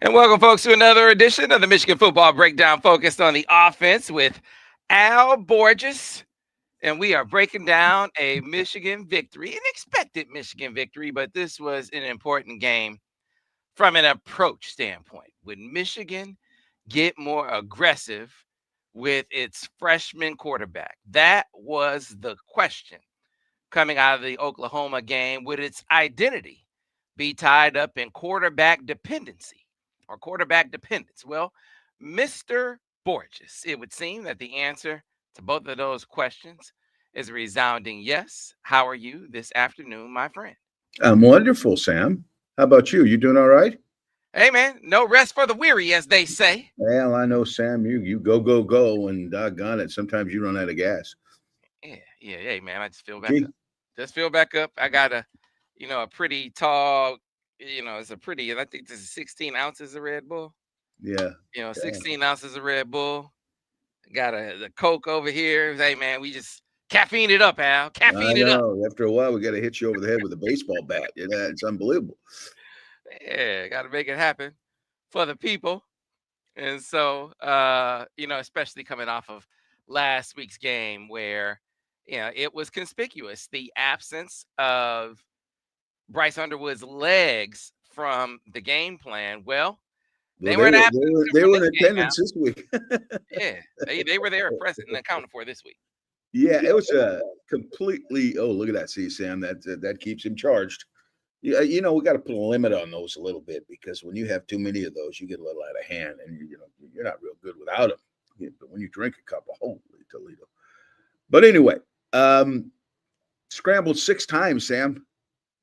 And welcome, folks, to another edition of the Michigan Football Breakdown focused on the offense with Al Borges. And we are breaking down a Michigan victory, an expected Michigan victory, but this was an important game from an approach standpoint. Would Michigan get more aggressive with its freshman quarterback? That was the question coming out of the Oklahoma game. Would its identity be tied up in quarterback dependency or quarterback dependence? Well, Mr. Borges, it would seem that the answer to both of those questions is a resounding yes. How are you this afternoon, my friend? I'm wonderful, Sam. How about you? You doing all right? Hey, man, no rest for the weary, as they say. Well, I know, Sam. You go, and doggone it, sometimes you run out of gas. Yeah. Hey, man, I just feel back up. Gee, Just feel back up. I got a pretty tall, it's a pretty, I think this is 16 ounces of Red Bull. yeah. 16 ounces of Red Bull. Got the Coke over here. Hey, man, we just caffeine it up, Al. I Caffeine it up. know. After a while, we got to hit you over the head with a baseball bat. It's unbelievable. Yeah, got to make it happen for the people. And so, especially coming off of last week's game where, it was conspicuous the absence of Bryce Underwood's legs from the game plan. Well, Well, they they weren't were absent they were they from were this in game, Al. attendance this week. Yeah, they were there present and accounted for this week. Yeah, it was a completely. Oh, look at that! See, Sam, that keeps him charged. Yeah, we got to put a limit on those a little bit because when you have too many of those, you get a little out of hand, and you're not real good without them. But when you drink a couple, holy Toledo! But anyway, scrambled 6 times, Sam.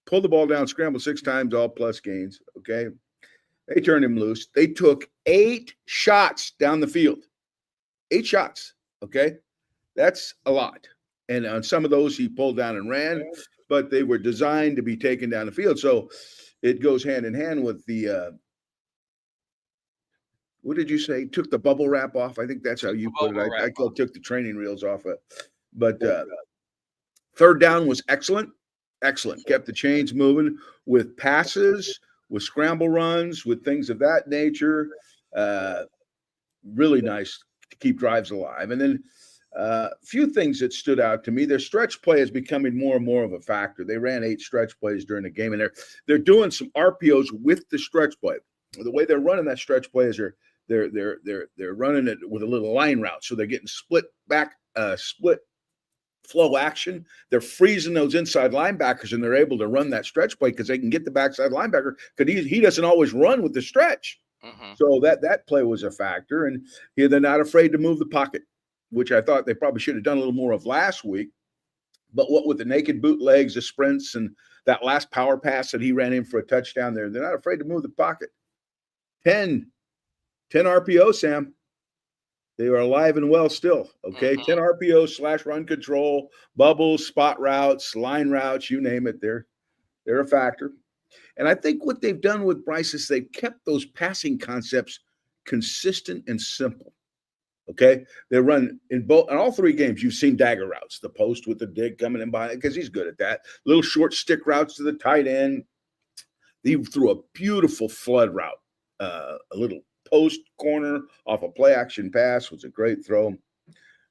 Pulled the ball down, scrambled 6 times, all plus gains. Okay, they turned him loose. They took 8 shots down the field. 8 shots. Okay, that's a lot. And on some of those, he pulled down and ran, but they were designed to be taken down the field. So it goes hand in hand with the what did you say? Took the bubble wrap off. I think that's how you put it. Bubble wrap I off. took the training reels off it. But third down was excellent. Excellent. Kept the chains moving with passes, with scramble runs, with things of that nature. Uh, really nice to keep drives alive. And then a few things that stood out to me. Their stretch play is becoming more and more of a factor. They ran 8 stretch plays during the game, and they're doing some RPOs with the stretch play. The way they're running that stretch play is they're running it with a little line route, so they're getting split flow action. They're freezing those inside linebackers, and they're able to run that stretch play because they can get the backside linebacker because he doesn't always run with the stretch. Mm-hmm. So that play was a factor, and they're not afraid to move the pocket, which I thought they probably should have done a little more of last week. But what with the naked bootlegs, the sprints, and that last power pass that he ran in for a touchdown there, they're not afraid to move the pocket. 10 RPO, Sam. They are alive and well still. Okay, Mm-hmm. 10 RPO / run control, bubbles, spot routes, line routes, you name it. They're a factor. And I think what they've done with Bryce is they've kept those passing concepts consistent and simple. Okay, they run in all 3 games. You've seen dagger routes, the post with the dig coming in behind because he's good at that. Little short stick routes to the tight end. He threw a beautiful flood route, a little post corner off a play action pass was a great throw.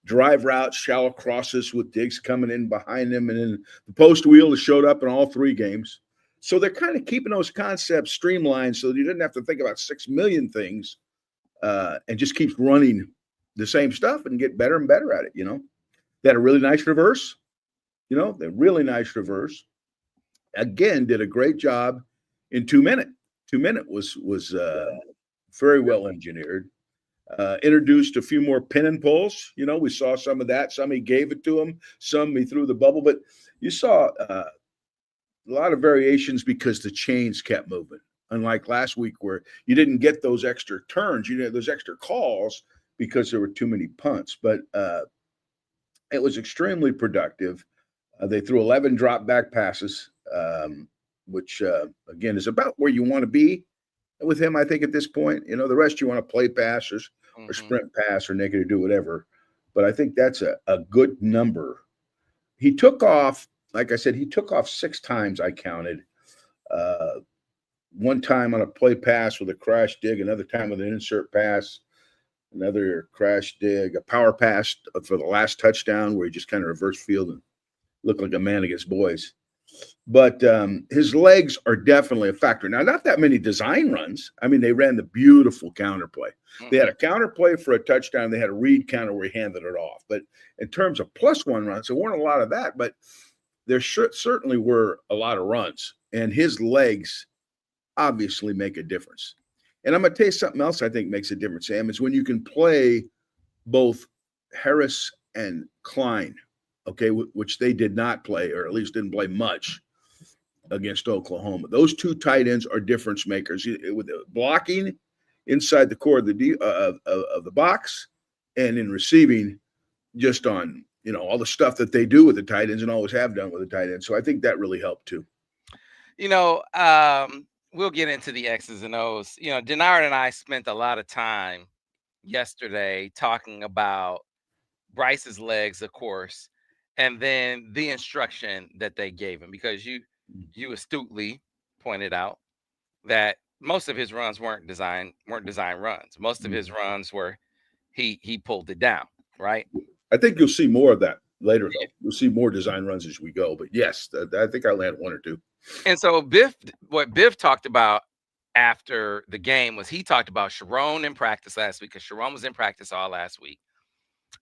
Drive routes, shallow crosses with Diggs coming in behind him, and then the post wheel has showed up in all 3 games. So they're kind of keeping those concepts streamlined so that you didn't have to think about 6 million things and just keeps running the same stuff and get better and better at it. They had a really nice reverse. They really nice reverse. Again, did a great job in 2 minute. 2 minute was very well engineered. Introduced a few more pin and pulls. We saw some of that. Some he gave it to him. Some he threw the bubble. But you saw a lot of variations because the chains kept moving. Unlike last week where you didn't get those extra turns, those extra calls because there were too many punts. But it was extremely productive. They threw 11 drop back passes, which, again, is about where you want to be with him, I think, at this point. The rest you want to play pass or sprint pass or naked or do whatever. But I think that's a good number. He took off, like I said, 6 times I counted. one time on a play pass with a crash dig, another time with an insert pass, another crash dig, a power pass for the last touchdown where he just kind of reversed field and looked like a man against boys. But his legs are definitely a factor. Now, not that many design runs. I mean, they ran the beautiful counter play. They had a counter play for a touchdown. They had a read counter where he handed it off. But in terms of +1 runs, there weren't a lot of that. But there certainly were a lot of runs. And his legs obviously make a difference. And I'm going to tell you something else I think makes a difference, Sam, is when you can play both Harris and Klein, okay, which they did not play, or at least didn't play much against Oklahoma. Those two tight ends are difference makers with the blocking inside the core of the box, and in receiving, just on all the stuff that they do with the tight ends and always have done with the tight ends. So I think that really helped too. We'll get into the X's and O's. Denard and I spent a lot of time yesterday talking about Bryce's legs, of course, and then the instruction that they gave him, because you astutely pointed out that most of his runs weren't design runs. Most of his runs were he pulled it down, right? I think you'll see more of that later, though. You'll see more design runs as we go. But yes, I think I land one or two. And so what Biff talked about after the game was he talked about Sharon in practice last week, because Sharon was in practice all last week.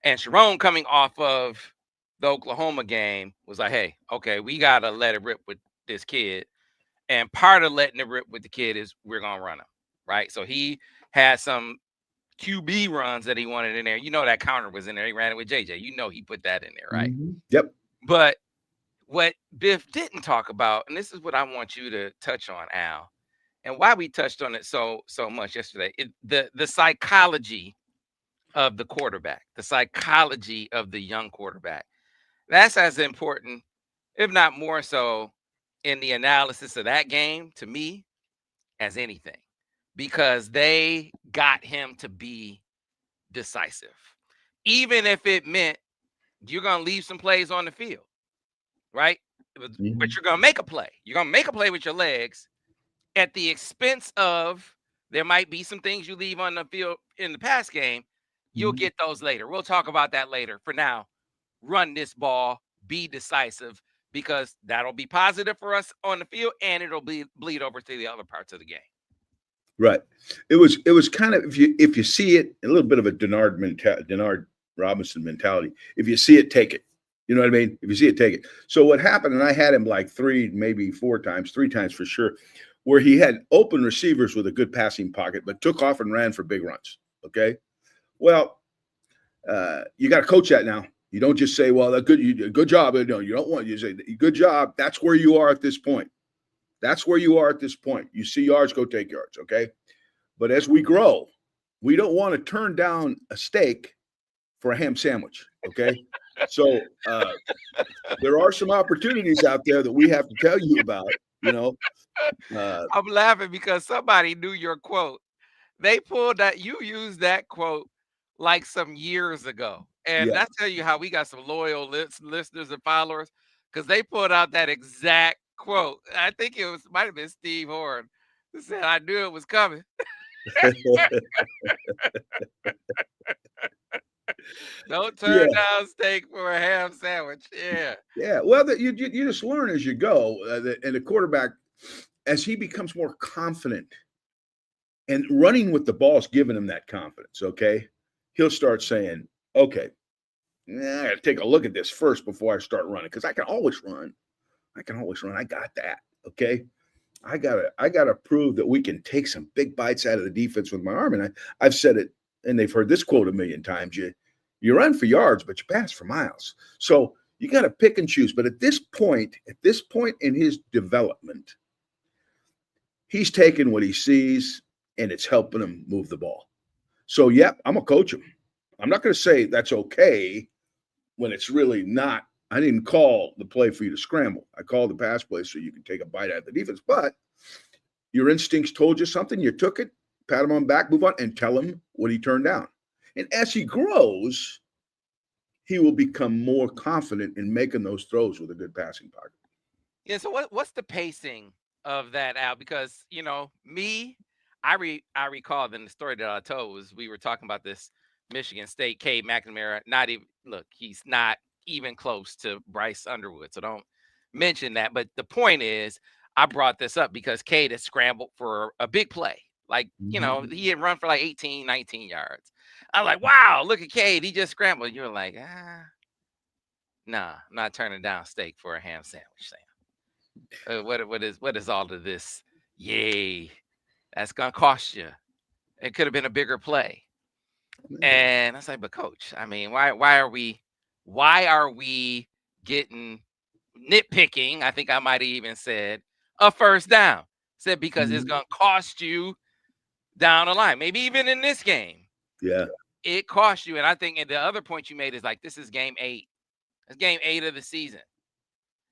And Sharon, coming off of the Oklahoma game, was like, hey, okay, we got to let it rip with this kid. And part of letting it rip with the kid is we're going to run him, right? So he had some QB runs that he wanted in there. That counter was in there. He ran it with JJ. He put that in there, right? Mm-hmm. Yep. But what Biff didn't talk about, and this is what I want you to touch on, Al, and why we touched on it so much yesterday, the psychology of the quarterback, the psychology of the young quarterback. That's as important, if not more so, in the analysis of that game, to me, as anything, because they got him to be decisive, even if it meant you're going to leave some plays on the field, right? But you're going to make a play. You're going to make a play with your legs at the expense of, there might be some things you leave on the field in the pass game. You'll get those later. We'll talk about that later. For now, run this ball, be decisive, because that'll be positive for us on the field, and it'll bleed over to the other parts of the game. Right. It was kind of, if you see it, a little bit of a Denard Robinson mentality. If you see it, take it. You know what I mean? If you see it, take it. So what happened, and I had him like 3 times for sure, where he had open receivers with a good passing pocket, but took off and ran for big runs. Okay. Well, you got to coach that now. You don't just say, well, good job. No, you don't want, you say, good job. That's where you are at this point. That's where you are at this point. You see yards, go take yards, okay? But as we grow, we don't want to turn down a steak for a ham sandwich, okay? So there are some opportunities out there that we have to tell you about, I'm laughing because somebody knew your quote. They pulled that. You used that quote like some years ago. And Yeah. that's tell you how we got some loyal listeners and followers, because they pulled out that exact quote. I think it might have been Steve Horn who said, I knew it was coming. Don't turn down steak for a ham sandwich. Yeah. Yeah. Well, you just learn as you go. And the quarterback, as he becomes more confident, and running with the ball is giving him that confidence, okay? He'll start saying, okay, I got to take a look at this first before I start running, because I can always run. I got that, okay? I gotta prove that we can take some big bites out of the defense with my arm. And I've said it, and they've heard this quote a million times. You run for yards, but you pass for miles. So you got to pick and choose. But at this point in his development, he's taking what he sees, and it's helping him move the ball. So, I'm going to coach him. I'm not going to say that's okay when it's really not. I didn't call the play for you to scramble. I called the pass play so you can take a bite out of the defense. But your instincts told you something. You took it, pat him on the back, move on, and tell him what he turned down. And as he grows, he will become more confident in making those throws with a good passing pocket. Yeah, so what's the pacing of that out because I recall then the story that I told was we were talking about this Michigan State Cade McNamara. Not even look, he's not even close to Bryce Underwood, so don't mention that. But the point is, I brought this up because Cade has scrambled for a big play. Like, he had run for like 18, 19 yards. I'm like, wow, look at Cade. He just scrambled. You're like, nah, I'm not turning down steak for a ham sandwich, Sam. What is all of this? Yay, that's gonna cost you. It could have been a bigger play. And I was like, but coach, I mean, why are we getting nitpicking? I think I might have even said a first down. Said because it's gonna cost you down the line. Maybe even in this game. Yeah. It cost you. And I think the other point you made is like this is game 8. It's game 8 of the season.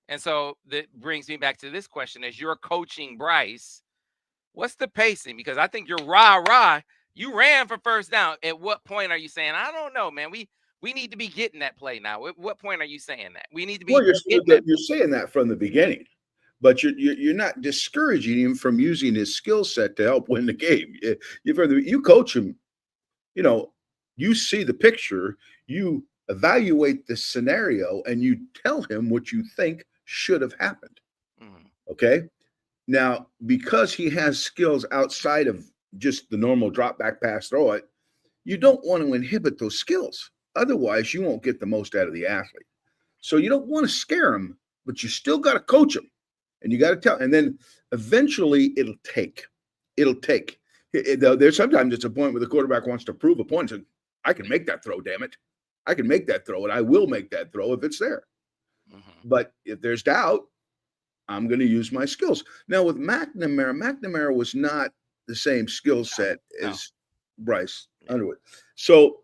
And so that brings me back to this question. As you're coaching Bryce, what's the pacing? Because I think you're rah. You ran for first down. At what point are you saying, I don't know, man, we need to be getting that play now? At what point are you saying that? We need to be you're saying that from the beginning, but you're not discouraging him from using his skill set to help win the game. You coach him, you see the picture, you evaluate the scenario, and you tell him what you think should have happened. Okay? Now, because he has skills outside of just the normal drop back pass throw it, you don't want to inhibit those skills. Otherwise, you won't get the most out of the athlete. So you don't want to scare him, but you still got to coach him. And you got to tell. And then eventually it'll take. There's sometimes it's a point where the quarterback wants to prove a point. So I can make that throw, damn it. I can make that throw, and I will make that throw if it's there. But if there's doubt, I'm going to use my skills. Now, with McNamara was not the same skill set as Bryce Underwood. So,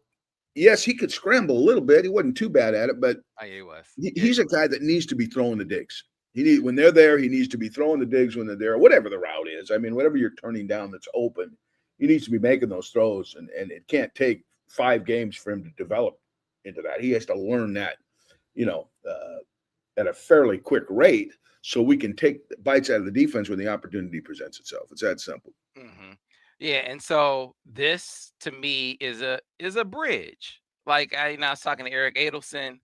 yes, he could scramble a little bit. He wasn't too bad at it, but he's a guy that needs to be throwing the digs. When they're there, he needs to be throwing the digs when they're there, whatever the route is. I mean, whatever you're turning down that's open, he needs to be making those throws, and it can't take 5 games for him to develop into that. He has to learn that, at a fairly quick rate, so we can take bites out of the defense when the opportunity presents itself. It's that simple. Yeah, and so this to me is a bridge. Like I was talking to Eric Adelson,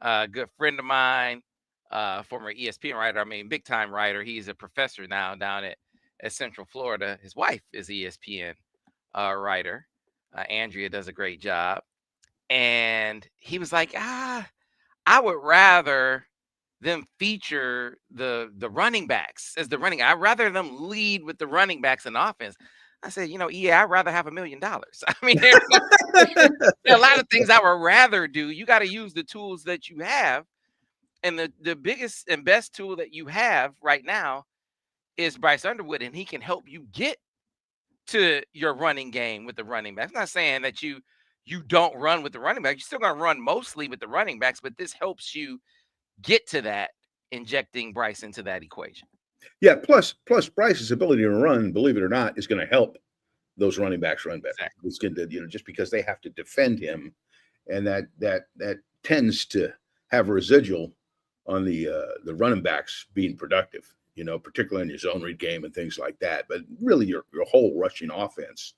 a good friend of mine, former ESPN writer. I mean, big time writer. He's a professor now down at Central Florida. His wife is ESPN writer. Andrea does a great job, and he was like, I would rather them feature the running backs as the running. I'd rather them lead with the running backs in offense. I said, I'd rather have $1 million. I mean, there are a lot of things I would rather do. You got to use the tools that you have. And the biggest and best tool that you have right now is Bryce Underwood, and he can help you get to your running game with the running backs. I'm not saying that you don't run with the running backs. You're still going to run mostly with the running backs, but this helps you get to that, injecting Bryce into that equation. Yeah, plus Bryce's ability to run, believe it or not, is going to help those running backs run better. Exactly. It's going to, just because they have to defend him, and that tends to have a residual on the running backs being productive, particularly in your zone read game and things like that. But really, your whole rushing offense.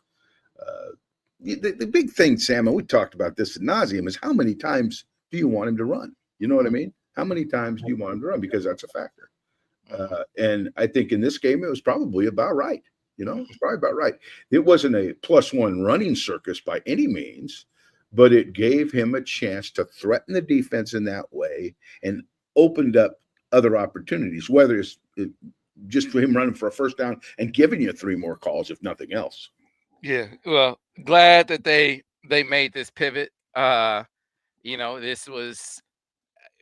The big thing, Sam, and we talked about this ad nauseum, is how many times do you want him to run? You know what I mean? How many times do you want him to run? Because that's a factor. And I think in this game, it was probably about right. It's probably about right. It wasn't a +1 running circus by any means, but it gave him a chance to threaten the defense in that way and opened up other opportunities, whether it's just for him running for a first down and giving you 3 more calls, if nothing else. Yeah. Well, glad that they made this pivot. This was,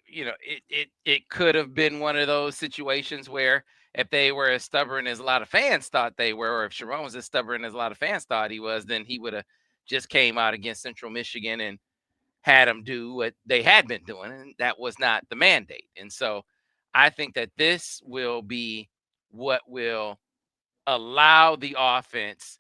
it could have been one of those situations where if they were as stubborn as a lot of fans thought they were, or if Sharon was as stubborn as a lot of fans thought he was, then he would have just came out against Central Michigan and had them do what they had been doing, and that was not the mandate. And so I think that this will be what will allow the offense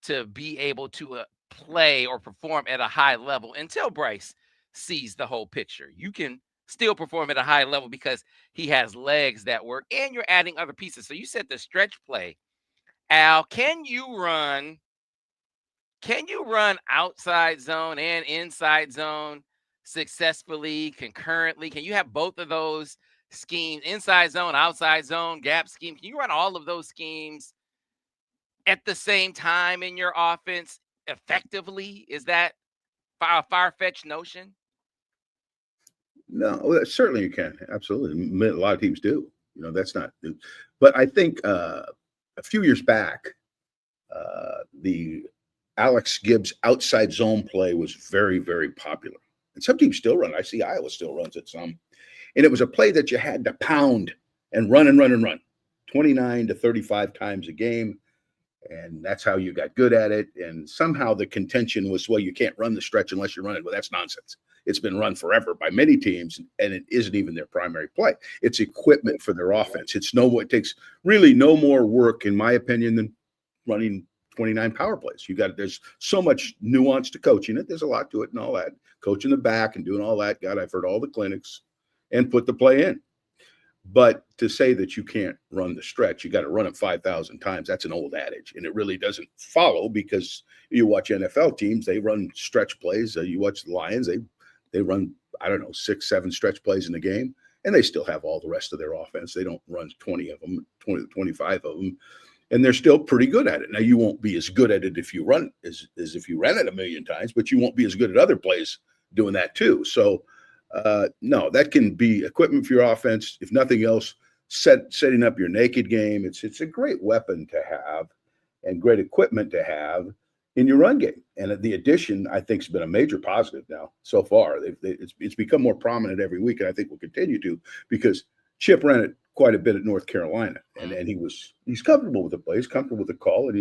to be able to play or perform at a high level until Bryce sees the whole picture. You can still perform at a high level because he has legs that work and you're adding other pieces. So you said the stretch play. Al, can you run outside zone and inside zone successfully concurrently? Can you have both of those schemes, inside zone, outside zone, gap scheme? Can you run all of those schemes at the same time in your offense effectively? Is that a far-fetched notion? No, well, certainly you can. Absolutely. A lot of teams do. That's not. But I think a few years back, the Alex Gibbs outside zone play was very, very popular. And some teams still run. I see Iowa still runs it some. And it was a play that you had to pound and run and run and run 29 to 35 times a game. And that's how you got good at it. And somehow the contention was, well, you can't run the stretch unless you run it. Well, that's nonsense. It's been run forever by many teams, and it isn't even their primary play. It's equipment for their offense. It takes really no more work, in my opinion, than running 29 power plays. There's so much nuance to coaching it. There's a lot to it and all that. Coaching the back and doing all that. God, I've heard all the clinics and put the play in. But to say that you can't run the stretch, you got to run it 5,000 times. That's an old adage, and it really doesn't follow, because you watch NFL teams, they run stretch plays. You watch the Lions, they run, 6, 7 stretch plays in the game, and they still have all the rest of their offense. They don't run 20 of them, 20 to 25 of them, and they're still pretty good at it. Now, you won't be as good at it if you run as if you ran it a million times, but you won't be as good at other plays doing that too. So, no, that can be equipment for your offense. If nothing else, setting up your naked game. It's a great weapon to have and great equipment to have in your run game. And the addition, I think, has been a major positive now so far. It's become more prominent every week, and I think will continue to, because Chip ran it quite a bit at North Carolina, and he's comfortable with the play. He's comfortable with the call,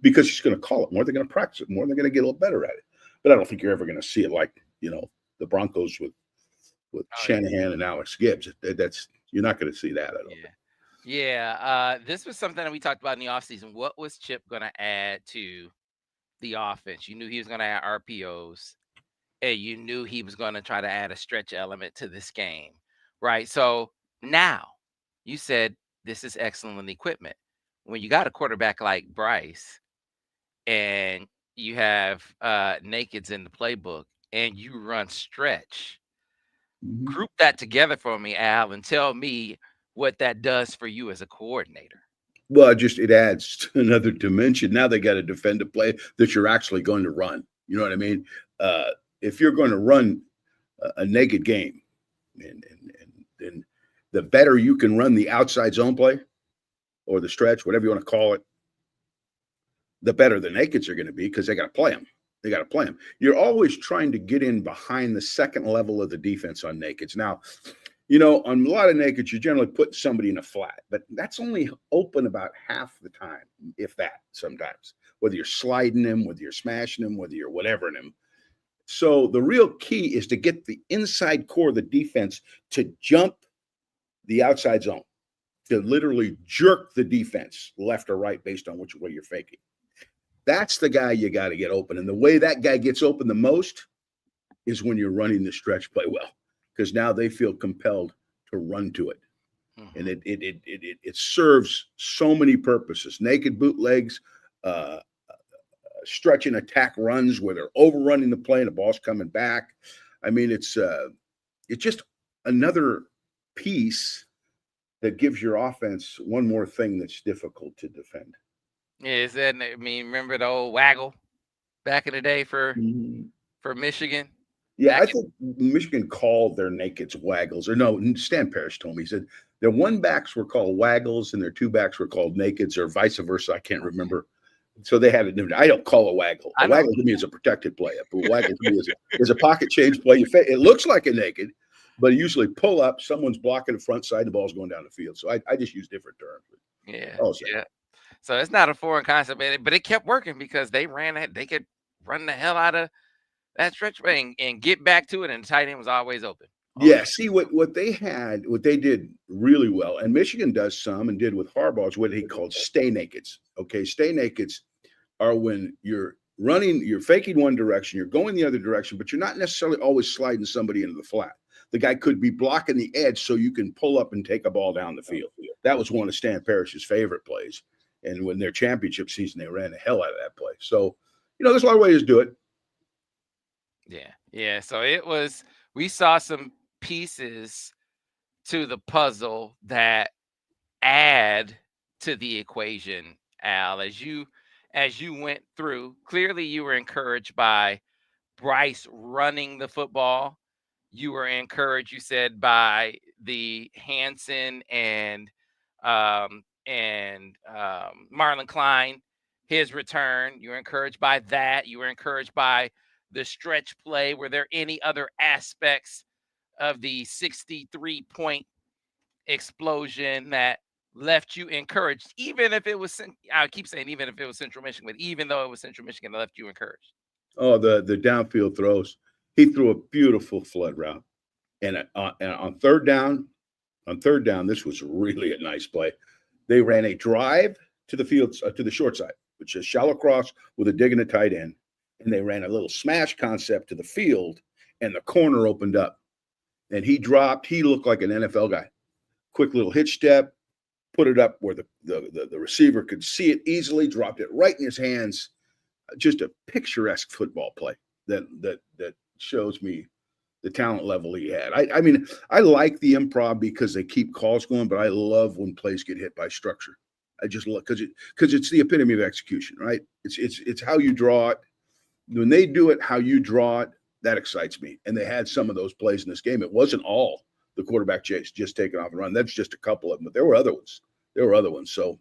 because he's going to call it more. They're going to practice it more. They're going to get a little better at it. But I don't think you're ever going to see it like the Broncos with Shanahan and Alex Gibbs. You're not going to see that. I don't think. Yeah. This was something that we talked about in the offseason. What was Chip going to add to the offense? You knew he was going to add RPOs, and you knew he was going to try to add a stretch element to this game, right? So now you said this is excellent equipment. When you got a quarterback like Bryce and you have nakeds in the playbook and you run stretch, group that together for me, Al, and tell me what that does for you as a coordinator. Well, it adds another dimension. Now they got to defend a play that you're actually going to run. You know what I mean? If you're going to run a naked game, and the better you can run the outside zone play or the stretch, whatever you want to call it, the better the nakeds are going to be, because they got to play them. They got to play them. You're always trying to get in behind the second level of the defense on nakeds. Now, on a lot of nakeds, you generally put somebody in a flat, but that's only open about half the time, if that, sometimes, whether you're sliding them, whether you're smashing them, whether you're whatevering them. So the real key is to get the inside core of the defense to jump the outside zone, to literally jerk the defense left or right based on which way you're faking. That's the guy you got to get open. And the way that guy gets open the most is when you're running the stretch play well, because now they feel compelled to run to it. Mm-hmm. And it serves so many purposes. Naked bootlegs, stretch and attack runs where they're overrunning the play and the ball's coming back. I mean, it's just another piece that gives your offense one more thing that's difficult to defend. Yeah, remember the old waggle back in the day for Michigan? Yeah, I think Michigan called their nakeds waggles. Or no, Stan Parrish told me. He said their one backs were called waggles and their two backs were called nakeds, or vice versa. I can't remember. So they had it. I don't call a waggle. A waggle to me is a protected play. A waggle to me is a pocket change play. It looks like a naked, but usually pull up. Someone's blocking the front side. The ball's going down the field. So I just use different terms. Yeah. So it's not a foreign concept, but it kept working because they could run the hell out of that stretch and get back to it, and the tight end was always open. Yeah, see what they did really well, and Michigan does some and did with Harbaugh, is what he called stay nakeds. Okay, stay nakeds are when you're faking one direction, you're going the other direction, but you're not necessarily always sliding somebody into the flat. the guy could be blocking the edge so you can pull up and take a ball down the field. That was one of Stan Parrish's favorite plays. And when their championship season, they ran the hell out of that play. So, there's a lot of ways to do it. Yeah. So we saw some pieces to the puzzle that add to the equation, Al. As you went through, clearly you were encouraged by Bryce running the football. You were encouraged, you said, by the Hanson and Marlon Klein, his return. You were encouraged by that. You were encouraged by the stretch play. Were there any other aspects of the 63-point explosion that left you encouraged, even if it was, I keep saying even if it was Central Michigan, but even though it was Central Michigan, it left you encouraged? Oh, the downfield throws. He threw a beautiful flood route. And on third down, this was really a nice play. They ran a drive to the field, to the short side, which is shallow cross with a dig and a tight end. And they ran a little smash concept to the field, and the corner opened up. And he dropped. He looked like an NFL guy. Quick little hitch step, put it up where the receiver could see it easily, dropped it right in his hands. Just a picturesque football play that shows me the talent level he had. I mean, I like the improv because they keep calls going, but I love when plays get hit by structure. I just love because it's the epitome of execution, right? It's how you draw it. When they do it, how you draw it, that excites me. And they had some of those plays in this game. It wasn't all the quarterback chase just taking off and run. That's just a couple of them, but there were other ones. So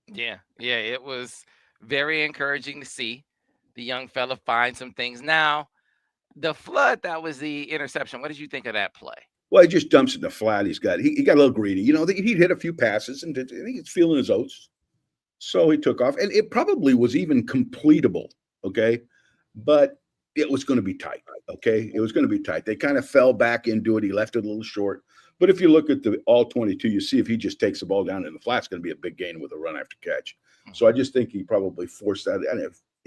yeah, it was very encouraging to see the young fella find some things. Now, the flood, that was the interception. What did you think of that play? Well, he just dumps it in the flat. He got a little greedy. He'd hit a few passes and he's feeling his oats. So he took off. And it probably was even completable, okay? But it was going to be tight, okay? It was going to be tight. They kind of fell back into it. He left it a little short. But if you look at the all 22, you see if he just takes the ball down in the flat, it's going to be a big gain with a run after catch. So I just think he probably forced that. And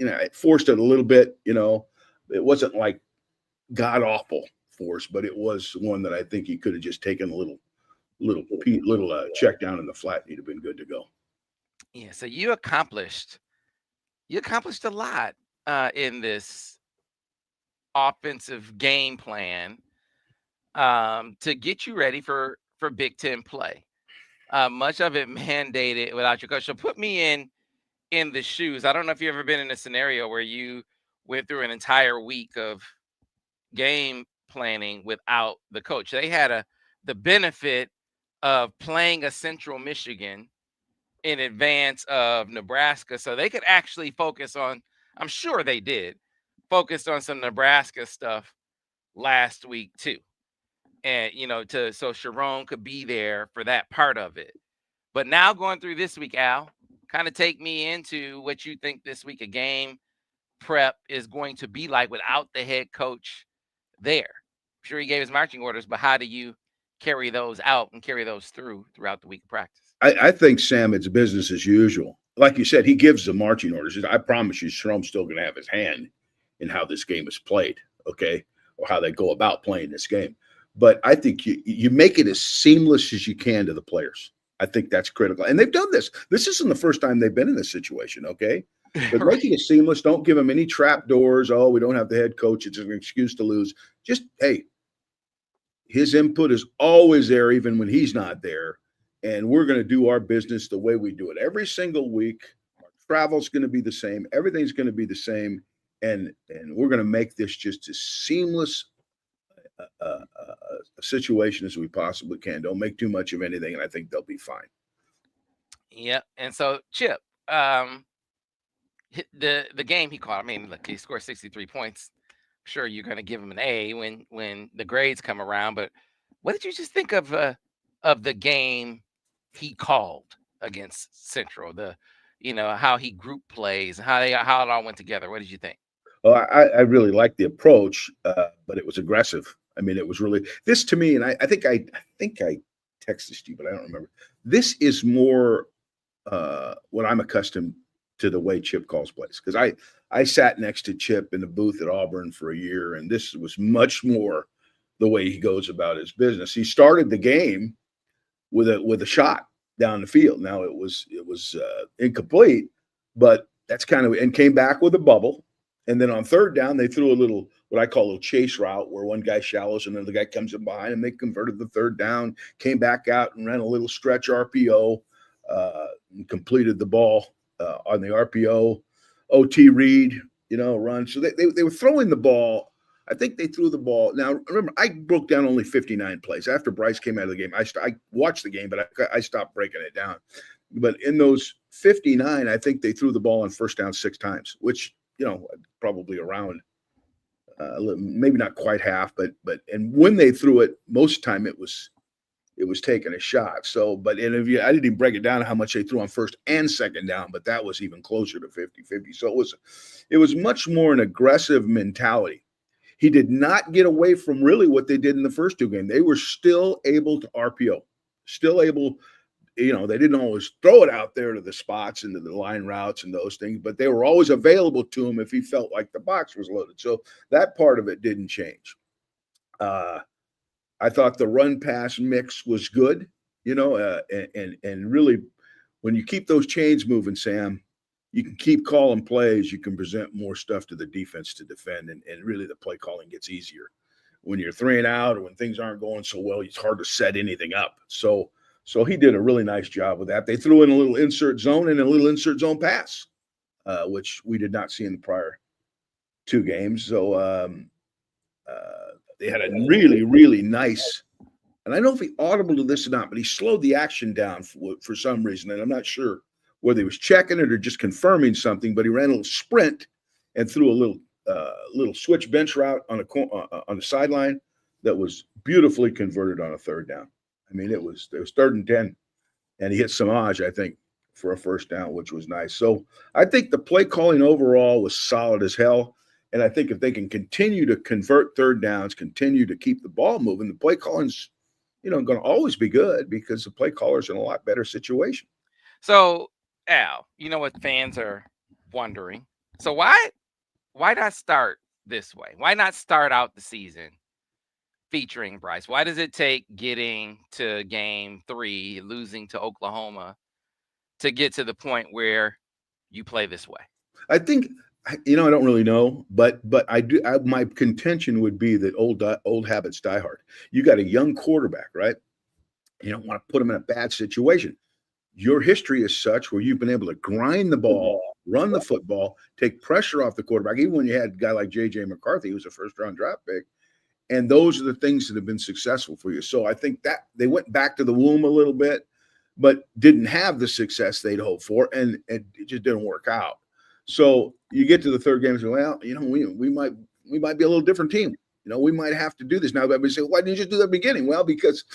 it forced it a little bit, It wasn't like god-awful force, but it was one that I think he could have just taken a little check down in the flat. He'd have been good to go. Yeah, so you accomplished a lot in this offensive game plan to get you ready for Big Ten play. Much of it mandated without your coach. So put me in the shoes. I don't know if you've ever been in a scenario where you went through an entire week of game planning without the coach. They had the benefit of playing a Central Michigan in advance of Nebraska, so they could actually focus on, I'm sure they did, focused on some Nebraska stuff last week too. And so Sharon could be there for that part of it. But now going through this week, Al, kind of take me into what you think this week of game prep is going to be like without the head coach there. I'm sure he gave his marching orders, but how do you carry those out and carry those throughout the week of practice? I think, Sam, it's business as usual. Like you said, he gives the marching orders. I promise you, Sharon's still going to have his hand in how this game is played, okay, or how they go about playing this game. But I think you make it as seamless as you can to the players. I think that's critical. And they've done this. This isn't the first time they've been in this situation, okay? But Right. make it seamless. Don't give them any trap doors. Oh, we don't have the head coach. It's an excuse to lose. Just, hey, his input is always there, even when he's not there. And we're going to do our business the way we do it every single week. Our travel's going to be the same. Everything's going to be the same. And we're going to make this just as seamless a situation as we possibly can. Don't make too much of anything, and I think they'll be fine. Yeah. And so, Chip, the game he caught, I mean, look, he scored 63 points. I'm sure you're going to give him an A when the grades come around. But what did you just think of the game he called against Central? How he group plays, how it all went together. What did you think? Well, I really liked the approach, but it was aggressive. I mean, it was really this to me, and I think I texted you, but I don't remember. This is more what I'm accustomed to the way Chip calls plays, because I sat next to Chip in the booth at Auburn for a year, and this was much more the way he goes about his business. He started the game with a shot down the field. Now it was incomplete, but that's kind of, and came back with a bubble. And then on third down, they threw a little, what I call a chase route, where one guy shallows and then the guy comes in behind, and they converted the third down, came back out and ran a little stretch RPO, and completed the ball on the RPO. OT read, run. So they were throwing the ball. I think they threw the ball. Now, remember, I broke down only 59 plays. After Bryce came out of the game, I watched the game, but I stopped breaking it down. But in those 59, I think they threw the ball on first down 6 times, which, probably around maybe not quite half, but and when they threw it, most of the time it was taking a shot. So, but I didn't even break it down how much they threw on first and second down, but that was even closer to 50-50. So it was much more an aggressive mentality. He did not get away from really what they did in the first 2 games. They were still able to RPO, still able, they didn't always throw it out there to the spots and to the line routes and those things, but they were always available to him if he felt like the box was loaded. So that part of it didn't change. I thought the run pass mix was good, and really, when you keep those chains moving, Sam, you can keep calling plays. You can present more stuff to the defense to defend, and really the play calling gets easier. When you're 3 and out, or when things aren't going so well, it's hard to set anything up. So he did a really nice job with that. They threw in a little insert zone and a little insert zone pass, which we did not see in the prior 2 games. So they had a really, really nice, and I don't know if he audible to this or not, but he slowed the action down for some reason, and I'm not sure whether he was checking it or just confirming something, but he ran a little sprint and threw a little switch bench route on the sideline that was beautifully converted on a third down. I mean, it was 3rd and 10, and he hit Samaj, I think, for a first down, which was nice. So I think the play calling overall was solid as hell. And I think if they can continue to convert third downs, continue to keep the ball moving, the play calling's, going to always be good, because the play caller's in a lot better situation. So, Al, what fans are wondering? So why not start this way? Why not start out the season featuring Bryce? Why does it take getting to game 3, losing to Oklahoma, to get to the point where you play this way? I think, I don't really know, but I do. My contention would be that old habits die hard. You got a young quarterback, right? You don't want to put him in a bad situation. Your history is such where you've been able to grind the ball, run the football, take pressure off the quarterback. Even when you had a guy like J.J. McCarthy, who was a first-round draft pick, and those are the things that have been successful for you. So I think that they went back to the womb a little bit, but didn't have the success they'd hoped for, and it just didn't work out. So you get to the third game and say, well, we might be a little different team. We might have to do this now. Everybody say, why didn't you just do that at the beginning? Well, because,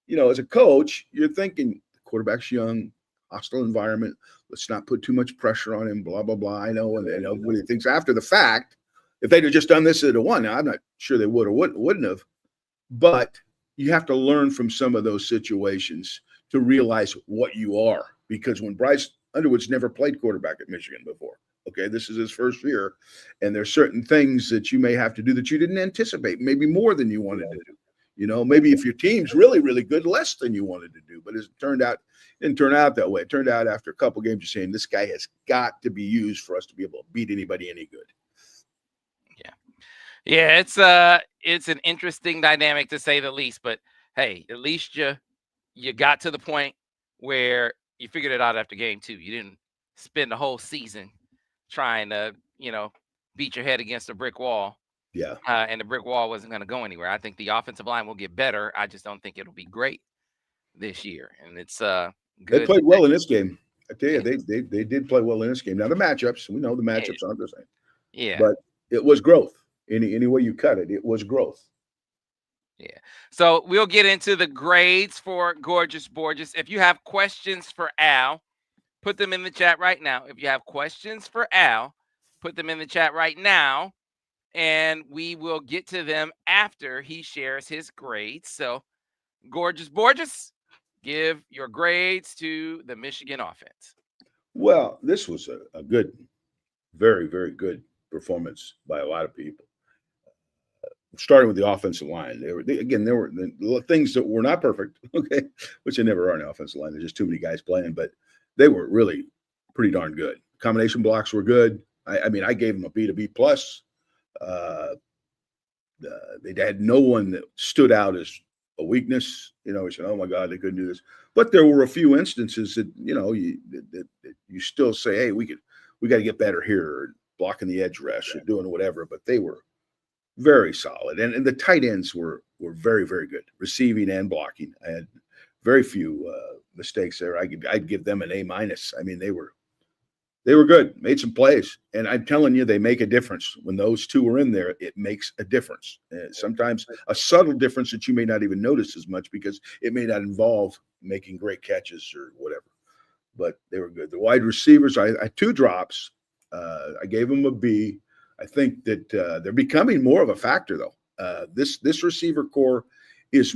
as a coach, you're thinking the quarterback's young, hostile environment. Let's not put too much pressure on him, blah, blah, blah. I know. And everybody thinks after the fact, if they'd have just done this at a 1, now I'm not sure they would or wouldn't have. But you have to learn from some of those situations to realize what you are. Because when Bryce Underwood's never played quarterback at Michigan before. Okay, this is his first year, and there's certain things that you may have to do that you didn't anticipate, maybe more than you wanted to do. Maybe if your team's really, really good, less than you wanted to do. But it didn't turn out that way. It turned out after a couple games, you're saying this guy has got to be used for us to be able to beat anybody any good. Yeah, it's an interesting dynamic, to say the least. But hey, at least you got to the point where you figured it out after game 2. You didn't spend the whole season trying to, beat your head against a brick wall. Yeah. And the brick wall wasn't going to go anywhere. I think the offensive line will get better. I just don't think it'll be great this year. And it's good. They played well in this game. I tell you, they did play well in this game. Now the matchups, we know the matchups aren't the same. Yeah. But it was growth. Any way you cut it, it was growth. Yeah. So we'll get into the grades for Gorgeous Borges. If you have questions for Al, put them in the chat right now. If you have questions for Al, put them in the chat right now, and we will get to them after he shares his grades. So, Gorgeous Borges, give your grades to the Michigan offense. Well, this was a good, very, very good performance by a lot of people. starting with the offensive line. There were the things that were not perfect, okay, which they never are on the offensive line. There's just too many guys playing, but they were really pretty darn good. Combination blocks were good. I mean, I gave them a B to B plus. They had no one that stood out as a weakness. We said, "Oh my God, they couldn't do this." But there were a few instances that you still say, "Hey, we got to get better here," or blocking the edge rush, or doing whatever. But they were very solid, and the tight ends were very, very good, receiving and blocking. I had very few mistakes there. I'd give them an A minus. I mean, they were good, made some plays, and I'm telling you, they make a difference when those two are in there. It makes a difference. Sometimes a subtle difference that you may not even notice as much because it may not involve making great catches or whatever. But they were good. The wide receivers, I had 2 drops. I gave them a B. I think that they're becoming more of a factor, though. This receiver core is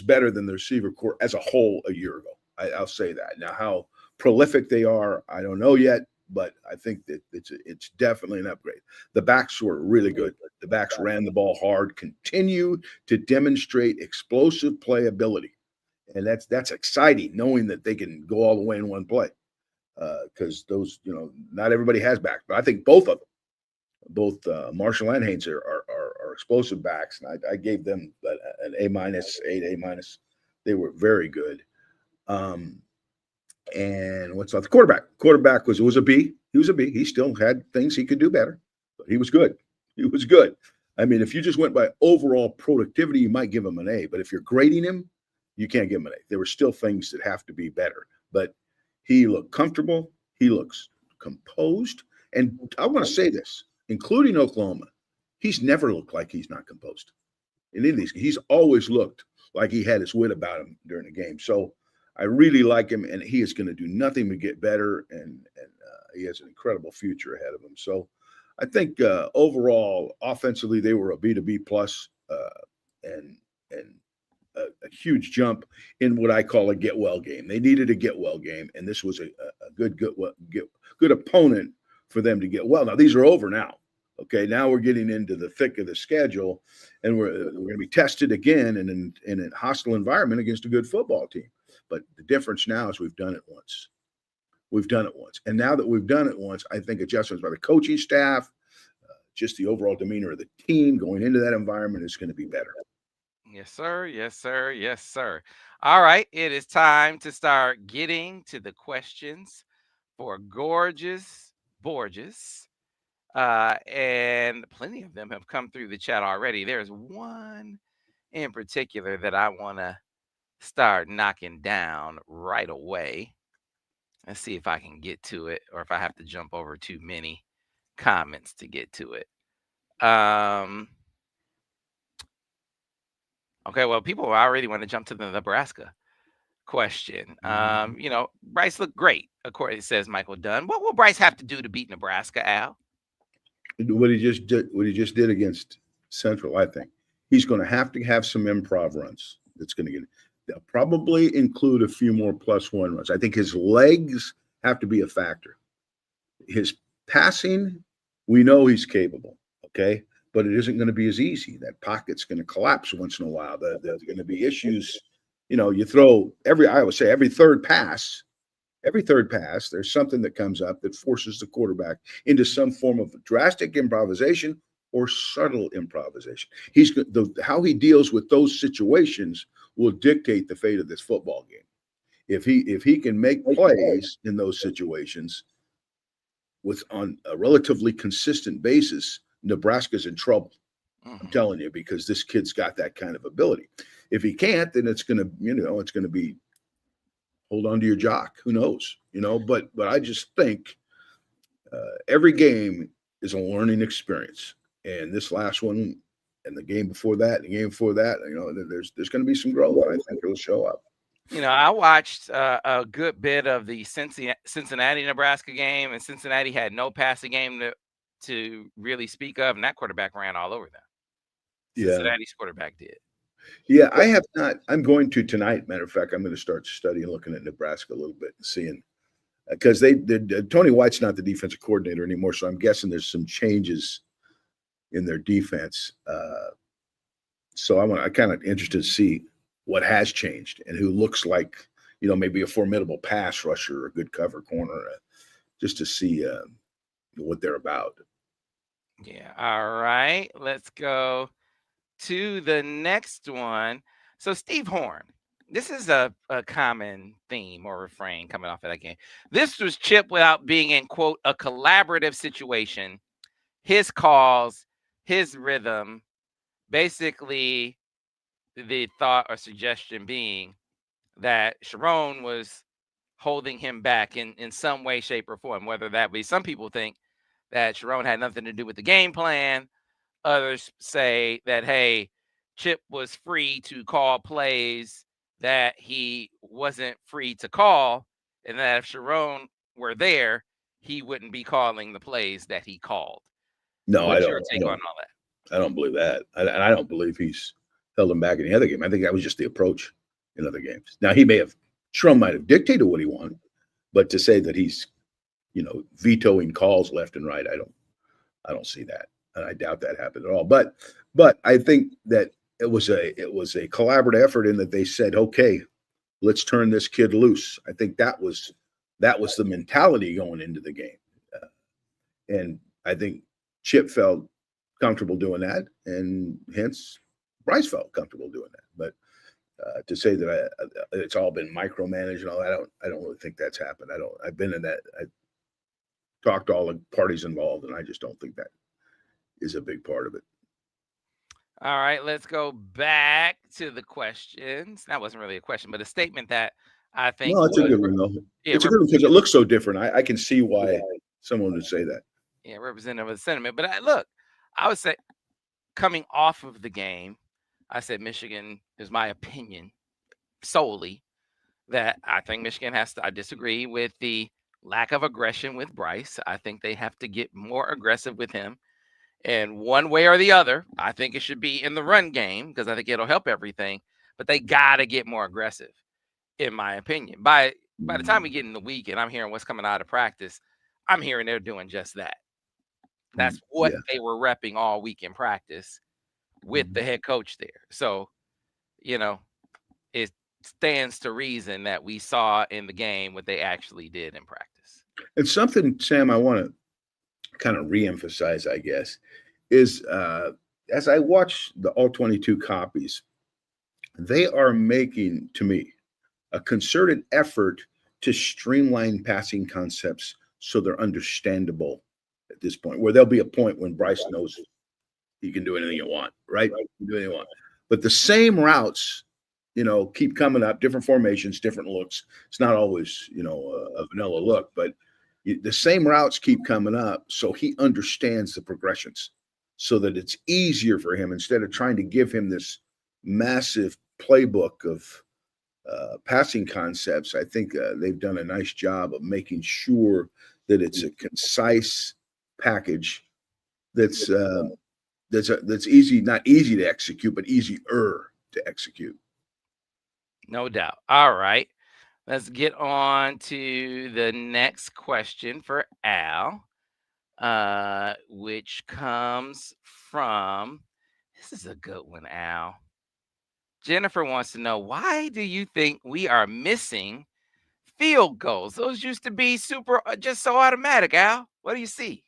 better than the receiver core as a whole a year ago. I'll say that. Now, how prolific they are, I don't know yet, but I think that it's definitely an upgrade. The backs were really good. The backs ran the ball hard, continue to demonstrate explosive playability, and that's exciting, knowing that they can go all the way in one play. Because those, not everybody has backs, but I think both of them. Both Marshall and Haynes are explosive backs, and I gave them an A minus, A minus. They were very good. And what's off the quarterback? Quarterback was a B. He was a B. He still had things he could do better, but he was good. He was good. I mean, if you just went by overall productivity, you might give him an A. But if you're grading him, you can't give him an A. There were still things that have to be better. But he looked comfortable. He looks composed. And I want to say this, including Oklahoma, he's never looked like he's not composed. In any of these, he's always looked like he had his wit about him during the game. So I really like him, and he is going to do nothing but get better, and he has an incredible future ahead of him. So I think overall, offensively, they were a B to B plus, and a huge jump in what I call a get well game. They needed a get well game, and this was a good opponent for them to get well. Now these are over now. Okay, now we're getting into the thick of the schedule, and we're going to be tested again in a hostile environment against a good football team. But the difference now is we've done it once. We've done it once. And now that we've done it once, I think adjustments by the coaching staff, just the overall demeanor of the team going into that environment is going to be better. Yes, sir. Yes, sir. Yes, sir. All right. It is time to start getting to the questions for Borges. And plenty of them have come through the chat already. There's one in particular that I want to start knocking down right away. Let's see if I can get to it, or if I have to jump over too many comments to get to it. Okay, well, people already want to jump to the Nebraska question. Bryce looked great, according it says Michael Dunn. What will Bryce have to do to beat Nebraska, Al? What he just did against Central, I think. He's going to have some improv runs. That's going to get. They'll probably include a few more +1 runs. I think his legs have to be a factor. His passing, we know he's capable, okay? But it isn't going to be as easy. That pocket's going to collapse once in a while. There's going to be issues. You throw every third pass, there's something that comes up that forces the quarterback into some form of drastic improvisation or subtle improvisation. How he deals with those situations will dictate the fate of this football game. If he can make plays in those situations on a relatively consistent basis, Nebraska's in trouble. I'm telling you, because this kid's got that kind of ability. If he can't, then it's going to be hold on to your jock. Who knows? But I just think every game is a learning experience. And this last one and the game before that, there's going to be some growth. I think it'll show up. I watched a good bit of the Cincinnati-Nebraska game, and Cincinnati had no passing game to really speak of, and that quarterback ran all over them. Cincinnati's quarterback did. Yeah, I have not. I'm going to tonight. Matter of fact, I'm going to start studying, looking at Nebraska a little bit and seeing, because Tony White's not the defensive coordinator anymore, so I'm guessing there's some changes in their defense. So I'm kind of interested to see what has changed and who looks like, maybe a formidable pass rusher or a good cover corner, just to see what they're about. Yeah. All right. Let's go to the next one. So Steve Horn. This is a common theme or refrain coming off of that game. This was Chip without being in, quote, a collaborative situation. His calls, his rhythm, basically the thought or suggestion being that Sharon was holding him back in some way, shape, or form, whether that be some people think that Sharon had nothing to do with the game plan. Others say that, hey, Chip was free to call plays that he wasn't free to call, and that if Sharon were there, he wouldn't be calling the plays that he called. No, I What's your don't. I take on don't. all that? I don't believe that. I don't believe he's held him back in the other game. I think that was just the approach in other games. Now Sharon might have dictated what he wanted, but to say that he's, vetoing calls left and right, I don't see that, and I doubt that happened at all. But I think that it was a collaborative effort in that they said, okay, let's turn this kid loose. I think that was the mentality going into the game, and I think Chip felt comfortable doing that, and hence Bryce felt comfortable doing that. But to say that it's all been micromanaged and all, I don't really think that's happened. I've been in that. I talked to all the parties involved, and I just don't think that is a big part of it. All right, let's go back to the questions. That wasn't really a question, but a statement that I think No, it's a was, good one though. yeah, It's a good one because it looks so different. I can see why someone would say that. yeah, representative of the sentiment. But look, I would say coming off of the game, I said Michigan is my opinion solely that I think Michigan has to. I disagree with the lack of aggression with Bryce. I think they have to get more aggressive with him. And one way or the other, I think it should be in the run game because I think it'll help everything. But they got to get more aggressive, in my opinion. By the time we get in the week and I'm hearing what's coming out of practice, I'm hearing they're doing just that. That's what Yeah. they were repping all week in practice with the head coach there. So, it stands to reason that we saw in the game what they actually did in practice. And something, Sam, I want to kind of reemphasize, I guess, is as I watch the all 22 copies, they are making, to me, a concerted effort to streamline passing concepts so they're understandable at this point, where there'll be a point when Bryce knows you can do anything you want, right? You can do anything you want. But the same routes, keep coming up, different formations, different looks. It's not always, a vanilla look, but the same routes keep coming up. So he understands the progressions so that it's easier for him instead of trying to give him this massive playbook of passing concepts. I think they've done a nice job of making sure that it's a concise package that's easy, not easy to execute, but easier to execute. No doubt. All right. Let's get on to the next question for Al, which comes from, this is a good one, Al. Jennifer wants to know, why do you think we are missing field goals? Those used to be super, just so automatic, Al. What do you see?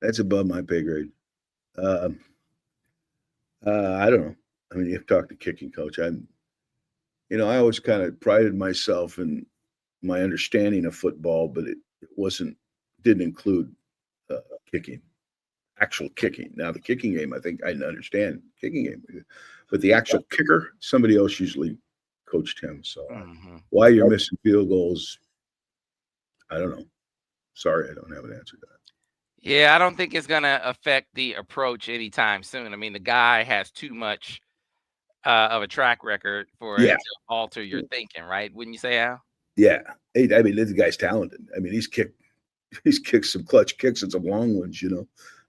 That's above my pay grade. I don't know. I mean, you have to talk to kicking coach. I always kind of prided myself in my understanding of football, but it didn't include kicking, actual kicking. Now the kicking game, I think I understand kicking game, but the actual kicker, somebody else usually coached him. So why you're missing field goals, I don't know. Sorry, I don't have an answer to that. Yeah, I don't think it's going to affect the approach anytime soon. I mean, the guy has too much of a track record for it to alter your thinking, right? Wouldn't you say, Al? Yeah. Hey, I mean, this guy's talented. I mean, he's kicked some clutch kicks and some long ones,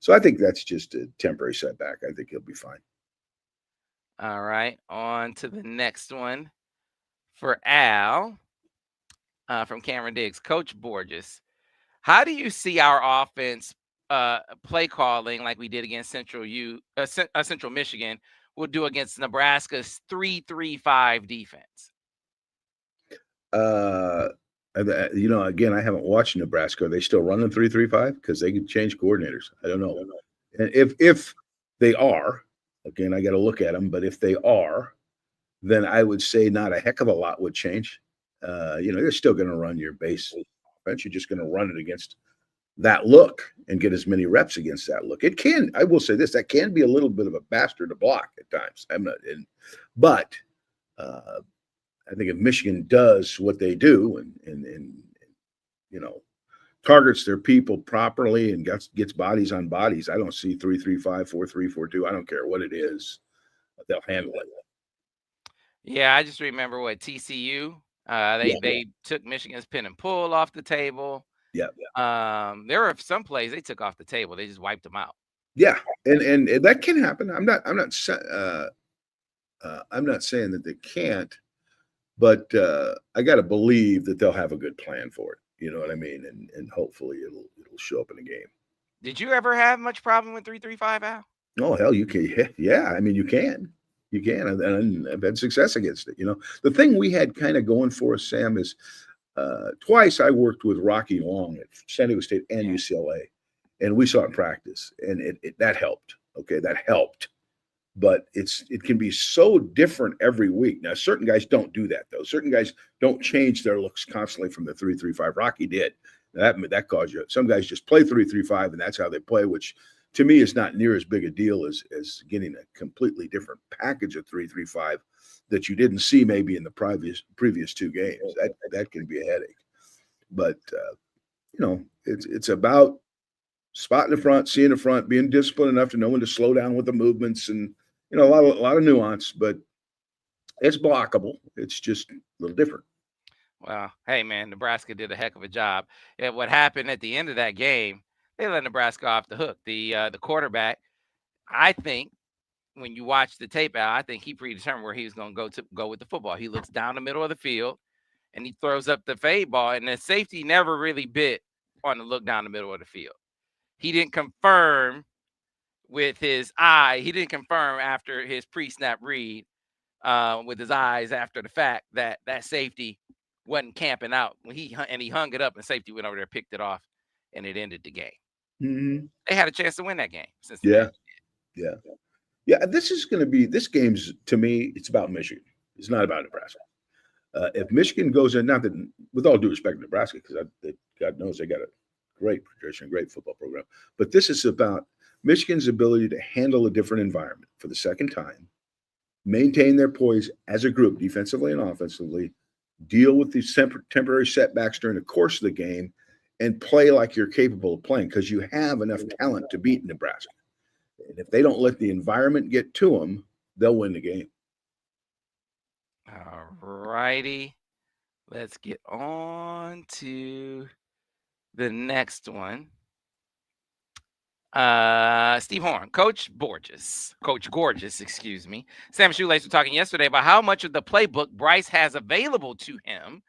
So I think that's just a temporary setback. I think he'll be fine. All right. On to the next one for Al from Cameron Diggs. Coach Borges, how do you see our offense play calling like we did against Central Michigan will do against Nebraska's 3-3-5 defense? Again, I haven't watched Nebraska. Are they still running 3-3-5? Because they could change coordinators. I don't know. And if they are, again, I got to look at them. But if they are, then I would say not a heck of a lot would change. They're still going to run your base offense. You're just going to run it against that look and get as many reps against that look. It can, I will say this, that can be a little bit of a bastard to block at times. But I think if Michigan does what they do and targets their people properly and gets bodies on bodies, I don't see 3-3-5, 4-3, 4-2. I don't care what it is. They'll handle it. Yeah, I just remember what TCU, they took Michigan's pin and pull off the table. Yeah. There were some plays they took off the table. They just wiped them out. Yeah, and that can happen. I'm not saying that they can't, but I got to believe that they'll have a good plan for it. You know what I mean? And hopefully it'll show up in the game. Did you ever have much problem with 3-3-5, Al? Oh, hell, you can. Yeah, I mean, you can. You can. And I've had success against it. The thing we had kind of going for us, Sam, is twice I worked with Rocky Long at San Diego State and UCLA, and we saw it in practice, and that helped. Okay, that helped. But it can be so different every week. Now, certain guys don't do that, though. Certain guys don't change their looks constantly from the 3-3-5. Rocky did. That caused you. Some guys just play 3-3-5, and that's how they play, which to me is not near as big a deal as getting a completely different package of 3-3-5 that you didn't see maybe in the previous two games. That can be a headache. But it's about spotting the front, seeing the front, being disciplined enough to know when to slow down with the movements, and a lot of nuance, but it's blockable. It's just a little different. Well, hey, man, Nebraska did a heck of a job. And what happened at the end of that game, they let Nebraska off the hook. The quarterback, I think, when you watch the tape out, I think he predetermined where he was going to go with the football. He looks down the middle of the field, and he throws up the fade ball, and the safety never really bit on the look down the middle of the field. He didn't confirm with his eye. He didn't confirm after his pre-snap read with his eyes after the fact that safety wasn't camping out. He hung it up, and safety went over there, picked it off, and it ended the game. Mm-hmm. They had a chance to win that game. Yeah. This game's, to me, it's about Michigan. It's not about Nebraska. If Michigan goes in, not that, with all due respect to Nebraska, because God knows they got a great tradition, great football program, but this is about Michigan's ability to handle a different environment for the second time, maintain their poise as a group, defensively and offensively, deal with these temporary setbacks during the course of the game, and play like you're capable of playing, because you have enough talent to beat Nebraska. And if they don't let the environment get to them, they'll win the game. All righty. Let's get on to the next one. Steve Horn, Coach Gorgeous, excuse me. Sam Shoelace was talking yesterday about how much of the playbook Bryce has available to him.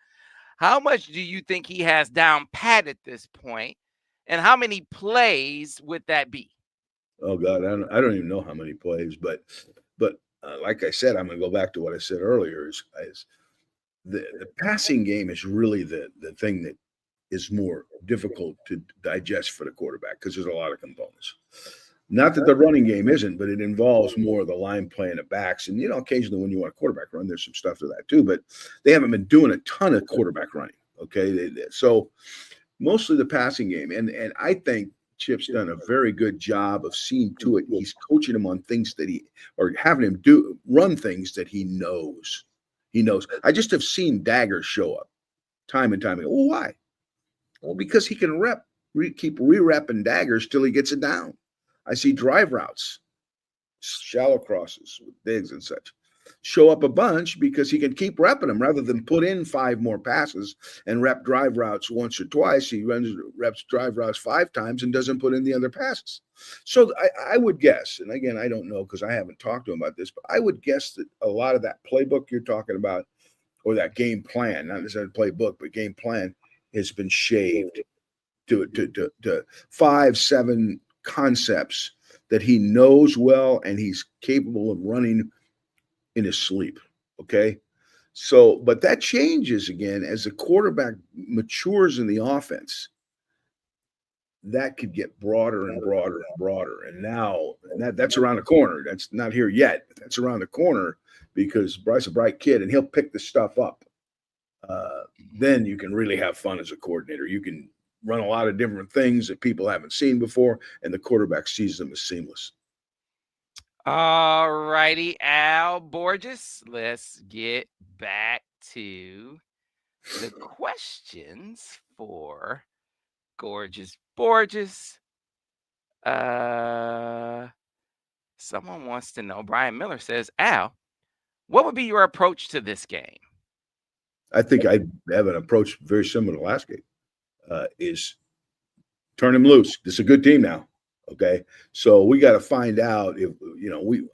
How much do you think he has down pat at this point? And how many plays would that be? Oh God, I don't even know how many plays, but like I said, I'm going to go back to what I said earlier. Is the passing game is really the thing that is more difficult to digest for the quarterback, because there's a lot of components. Not that the running game isn't, but it involves more of the line play and the backs. And, occasionally when you want a quarterback run, there's some stuff to that too, but they haven't been doing a ton of quarterback running. Okay. So mostly the passing game. And I think Chip's done a very good job of seeing to it. He's coaching him on things that or having him run things that he knows. I just have seen daggers show up time and time again. Well, why? Well, because he can keep re-repping daggers till he gets it down. I see drive routes, shallow crosses with digs and such, show up a bunch because he can keep repping them rather than put in 5 more passes and rep drive routes once or twice. He reps drive routes 5 times and doesn't put in the other passes. So I would guess, and again, I don't know because I haven't talked to him about this, but I would guess that a lot of that playbook you're talking about, or that game plan, not necessarily playbook, but game plan, has been shaved to 5-7 concepts that he knows well and he's capable of running in his sleep. Okay. So, but that changes again as the quarterback matures in the offense. That could get broader and broader and broader. And now, that's around the corner. That's not here yet. That's around the corner because Bryce a bright kid and he'll pick the stuff up. Then you can really have fun as a coordinator. You can run a lot of different things that people haven't seen before, and the quarterback sees them as seamless. All righty, Al Borges. Let's get back to the questions for Gorgeous Borges. Someone wants to know. Brian Miller says, Al, what would be your approach to this game? I think I have an approach very similar to last game. Is turn him loose. This is a good team now. Okay, so we got to find out if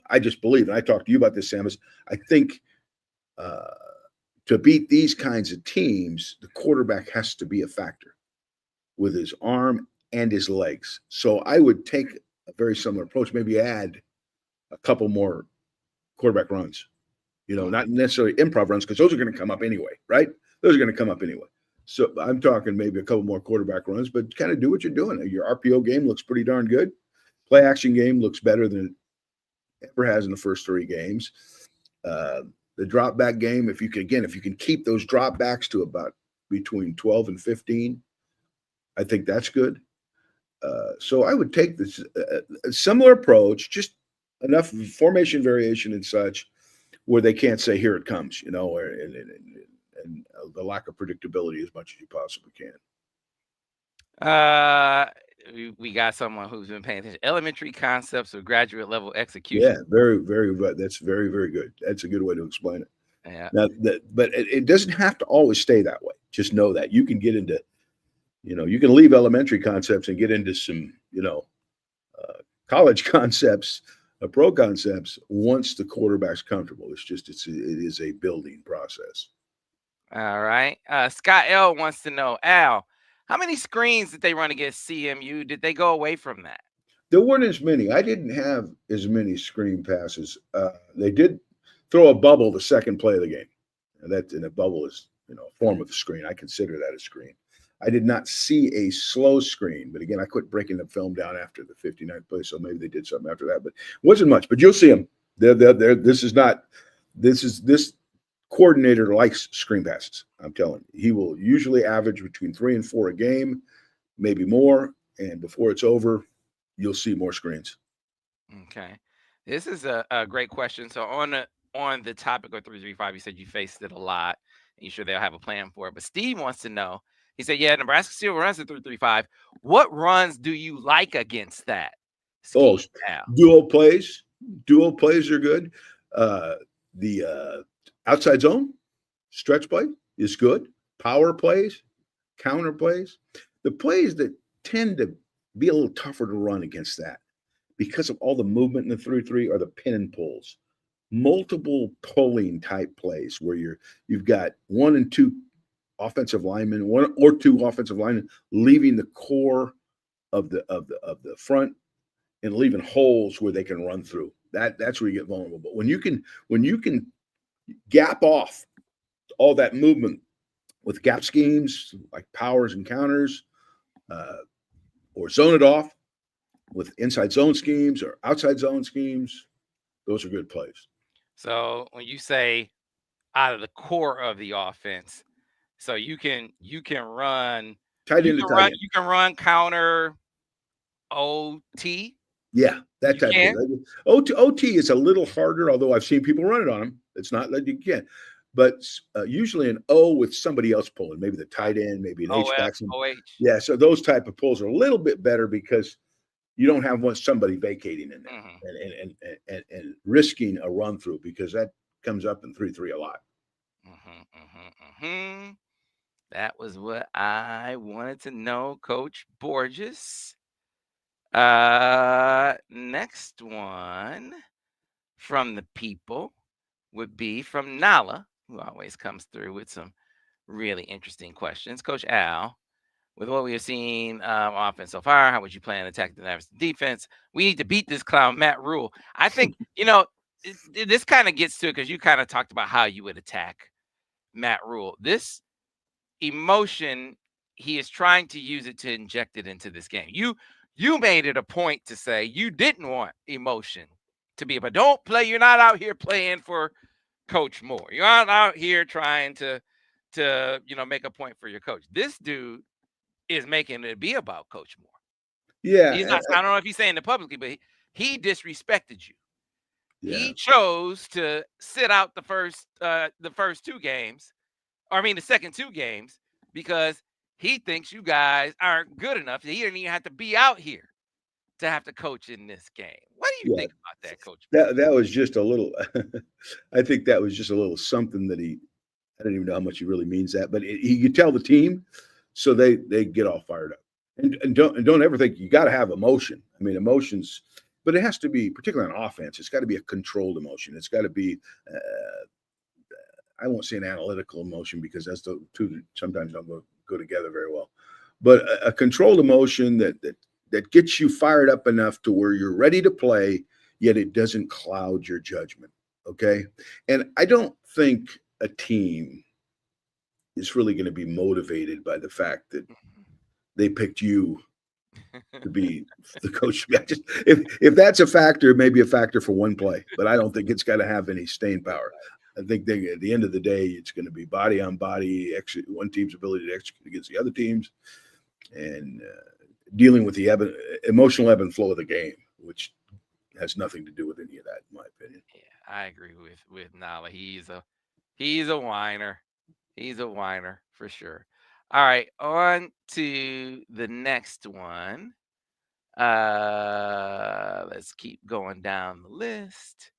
I just believe, and I talked to you about this, Samus. I think to beat these kinds of teams, the quarterback has to be a factor with his arm and his legs. So I would take a very similar approach. Maybe add a couple more quarterback runs. Not necessarily improv runs because those are going to come up anyway, right? Those are going to come up anyway. So I'm talking maybe a couple more quarterback runs, but kind of do what you're doing. Your RPO game looks pretty darn good. Play action game looks better than it ever has in the first 3 games. The drop back game, if you can keep those drop backs to about between 12 and 15, I think that's good. So I would take this a similar approach, just enough formation variation and such where they can't say, here it comes, and the lack of predictability as much as you possibly can. We got someone who's been paying attention. Elementary concepts of graduate level execution. Yeah, very, very good. That's very, very good. That's a good way to explain it. Yeah. Now, but it doesn't have to always stay that way. Just know that you can get into, you can leave elementary concepts and get into some, college concepts, pro concepts once the quarterback's comfortable. It is a building process. All right. Scott L wants to know, Al, how many screens did they run against CMU? Did they go away from that? There weren't as many. I didn't have as many screen passes. They did throw a bubble the second play of the game. And a bubble is, a form of a screen. I consider that a screen. I did not see a slow screen, but again, I quit breaking the film down after the 59th play, so maybe they did something after that, but it wasn't much. But you'll see them. This coordinator likes screen passes. I'm telling you, he will usually average between 3 and 4 a game, maybe more. And before it's over, you'll see more screens. Okay, this is a great question. So on the topic of 3-3-5, you said you faced it a lot. And you sure they'll have a plan for it. But Steve wants to know. He said, "Yeah, Nebraska still runs the 3-3-5. What runs do you like against that?" Dual plays. Dual plays are good. The outside zone stretch play is good. Power plays, counter plays. The plays that tend to be a little tougher to run against that because of all the movement in the 3-3 are the pin and pulls. Multiple pulling type plays where you've got 1 and 2 offensive linemen, 1 or 2 offensive linemen leaving the core of the front and leaving holes where they can run through. That's where you get vulnerable. But when you can gap off all that movement with gap schemes like powers and counters, or zone it off with inside zone schemes or outside zone schemes, those are good plays. So when you say out of the core of the offense, so you can run tight end to tight end. You can run counter OT. Yeah, that type of thing. OT is a little harder, although I've seen people run it on them. It's not that you can. But usually an O with somebody else pulling, maybe the tight end, maybe an H-back. Yeah, so those type of pulls are a little bit better because you don't have somebody vacating in there and risking a run through because that comes up in 3-3 a lot. That was what I wanted to know, Coach Borges. Next one from the people would be from Nala, who always comes through with some really interesting questions. Coach Al, with what we have seen offense so far, how would you plan to attack the Nebraska defense? We need to beat this clown, Matt Rule. I think, this kind of gets to it because you kind of talked about how you would attack Matt Rule. This emotion, he is trying to use it to inject it into this game. You made it a point to say you didn't want emotion to be, but don't play. You're not out here playing for Coach Moore. You're not out here trying to make a point for your coach. This dude is making it be about Coach Moore. Yeah. He's not. I don't know if he's saying it publicly, but he disrespected you. Yeah. He chose to sit out the first two games, or I mean the second two games, because he thinks you guys aren't good enough. He didn't even have to be out here to have to coach in this game. What do you think about that, Coach? That was just a little. I think that was just a little something that I don't even know how much he really means that, but he could tell the team, so they get all fired up. And don't ever think you got to have emotion. I mean, emotions, but it has to be, particularly on offense, it's got to be a controlled emotion. It's got to be, I won't say an analytical emotion because that's the two that sometimes don't go together very well. But a controlled emotion that gets you fired up enough to where you're ready to play, yet it doesn't cloud your judgment. Okay, and I don't think a team is really going to be motivated by the fact that they picked you to be the coach. If that's a factor, it may be a factor for one play, but I don't think it's got to have any staying power. I think at the end of the day, it's going to be body on body, one team's ability to execute against the other teams, and dealing with the emotional ebb and flow of the game, which has nothing to do with any of that, in my opinion. Yeah, I agree with Nala. He's a whiner. He's a whiner for sure. All right, on to the next one. Let's keep going down the list.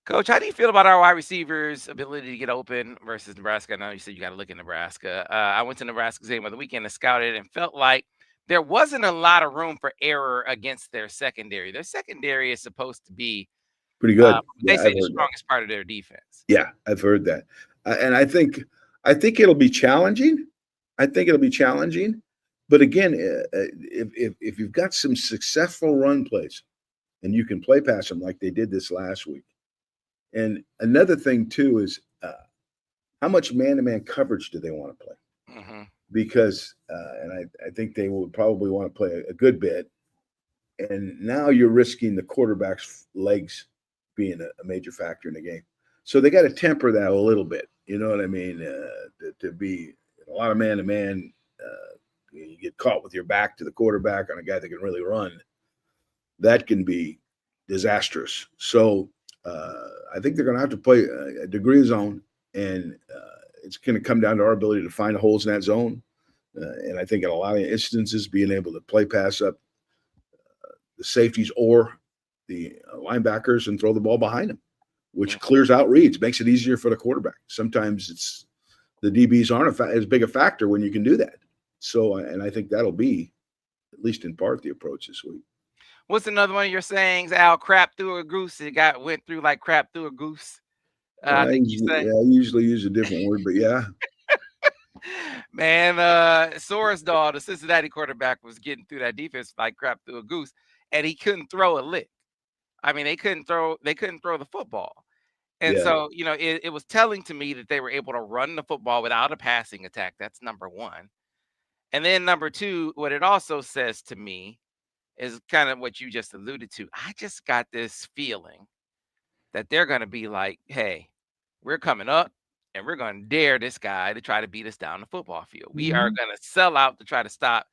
Coach, how do you feel about our wide receivers' ability to get open versus Nebraska? I know you said you got to look at Nebraska. I went to Nebraska's game of the weekend and scouted and felt like there wasn't a lot of room for error against their secondary. Their secondary is supposed to be pretty good. They say the strongest part of their defense. Yeah, I've heard that, and I think it'll be challenging. But again, if you've got some successful run plays, and you can play past them like they did this last week. And another thing too is how much man-to-man coverage do they want to play? Mm-hmm. Because and I think they would probably want to play a good bit. And now you're risking the quarterback's legs being a major factor in the game. So they got to temper that a little bit. You know what I mean? To be a lot of man-to-man, you get caught with your back to the quarterback on a guy that can really run. That can be disastrous. So I think they're going to have to play a degree of zone, and it's going to come down to our ability to find holes in that zone. And I think in a lot of instances, being able to play pass up the safeties or the linebackers and throw the ball behind them, which clears out reads, makes it easier for the quarterback. Sometimes it's the DBs aren't as big a factor when you can do that. So, and I think that'll be, at least in part, the approach this week. What's another one of your sayings, Al? Crap through a goose. It went through like crap through a goose. I think you say. Yeah, I usually use a different word, but yeah. Man, Sorsdahl, the Cincinnati quarterback, was getting through that defense like crap through a goose, and he couldn't throw a lick. I mean, they couldn't throw the football. And so, it was telling to me that they were able to run the football without a passing attack. That's number one. And then number two, what it also says to me is kind of what you just alluded to. I just got this feeling that they're going to be like, hey, we're coming up and we're going to dare this guy to try to beat us down the football field. We are going to sell out to try to stop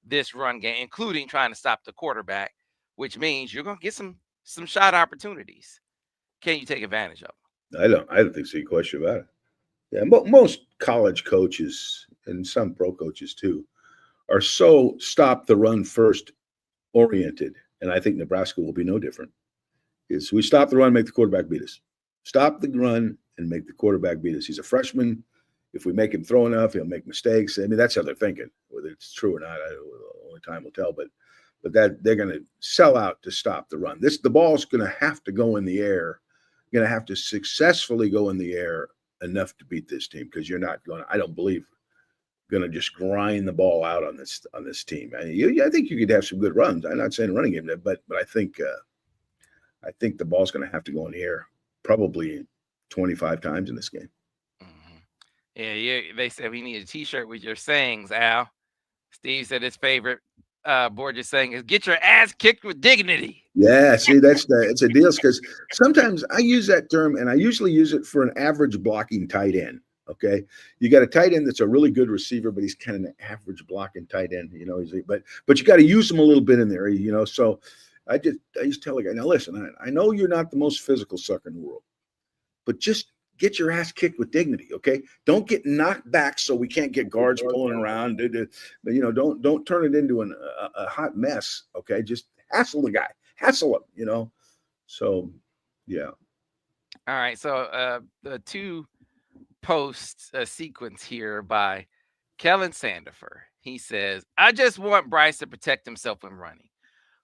this run game, including trying to stop the quarterback, which means you're going to get some shot opportunities. Can you take advantage of them? I don't think so. Question about it. Yeah, most college coaches and some pro coaches too are so stop the run first oriented, and I think Nebraska will be no different. Is we stop the run, make the quarterback beat us. Stop the run and make the quarterback beat us. He's a freshman. If we make him throw enough, he'll make mistakes. I mean, that's how they're thinking. Whether it's true or not, only time will tell. But that they're going to sell out to stop the run. The ball's going to have to go in the air. You're going to have to successfully go in the air enough to beat this team, because you're not going to, I don't believe going to just grind the ball out on this team. I think you could have some good runs. I'm not saying running game, but I think the ball's going to have to go in the air probably 25 times in this game. Mm-hmm. Yeah. They said we need a T-shirt with your sayings, Al. Steve said his favorite Borges saying is "Get your ass kicked with dignity." Yeah, see, it's a deal because sometimes I use that term, and I usually use it for an average blocking tight end. Okay, you got a tight end that's a really good receiver, but he's kind of an average blocking tight end. But you got to use him a little bit in there. So I used to tell a guy, now listen, I know you're not the most physical sucker in the world, but just get your ass kicked with dignity, okay? Don't get knocked back so we can't get guards pulling around. Don't turn it into a hot mess, okay? Just hassle the guy, hassle him. So, yeah. All right. So the two posts sequence here by Kellen Sandifer. He says, "I just want Bryce to protect himself when running.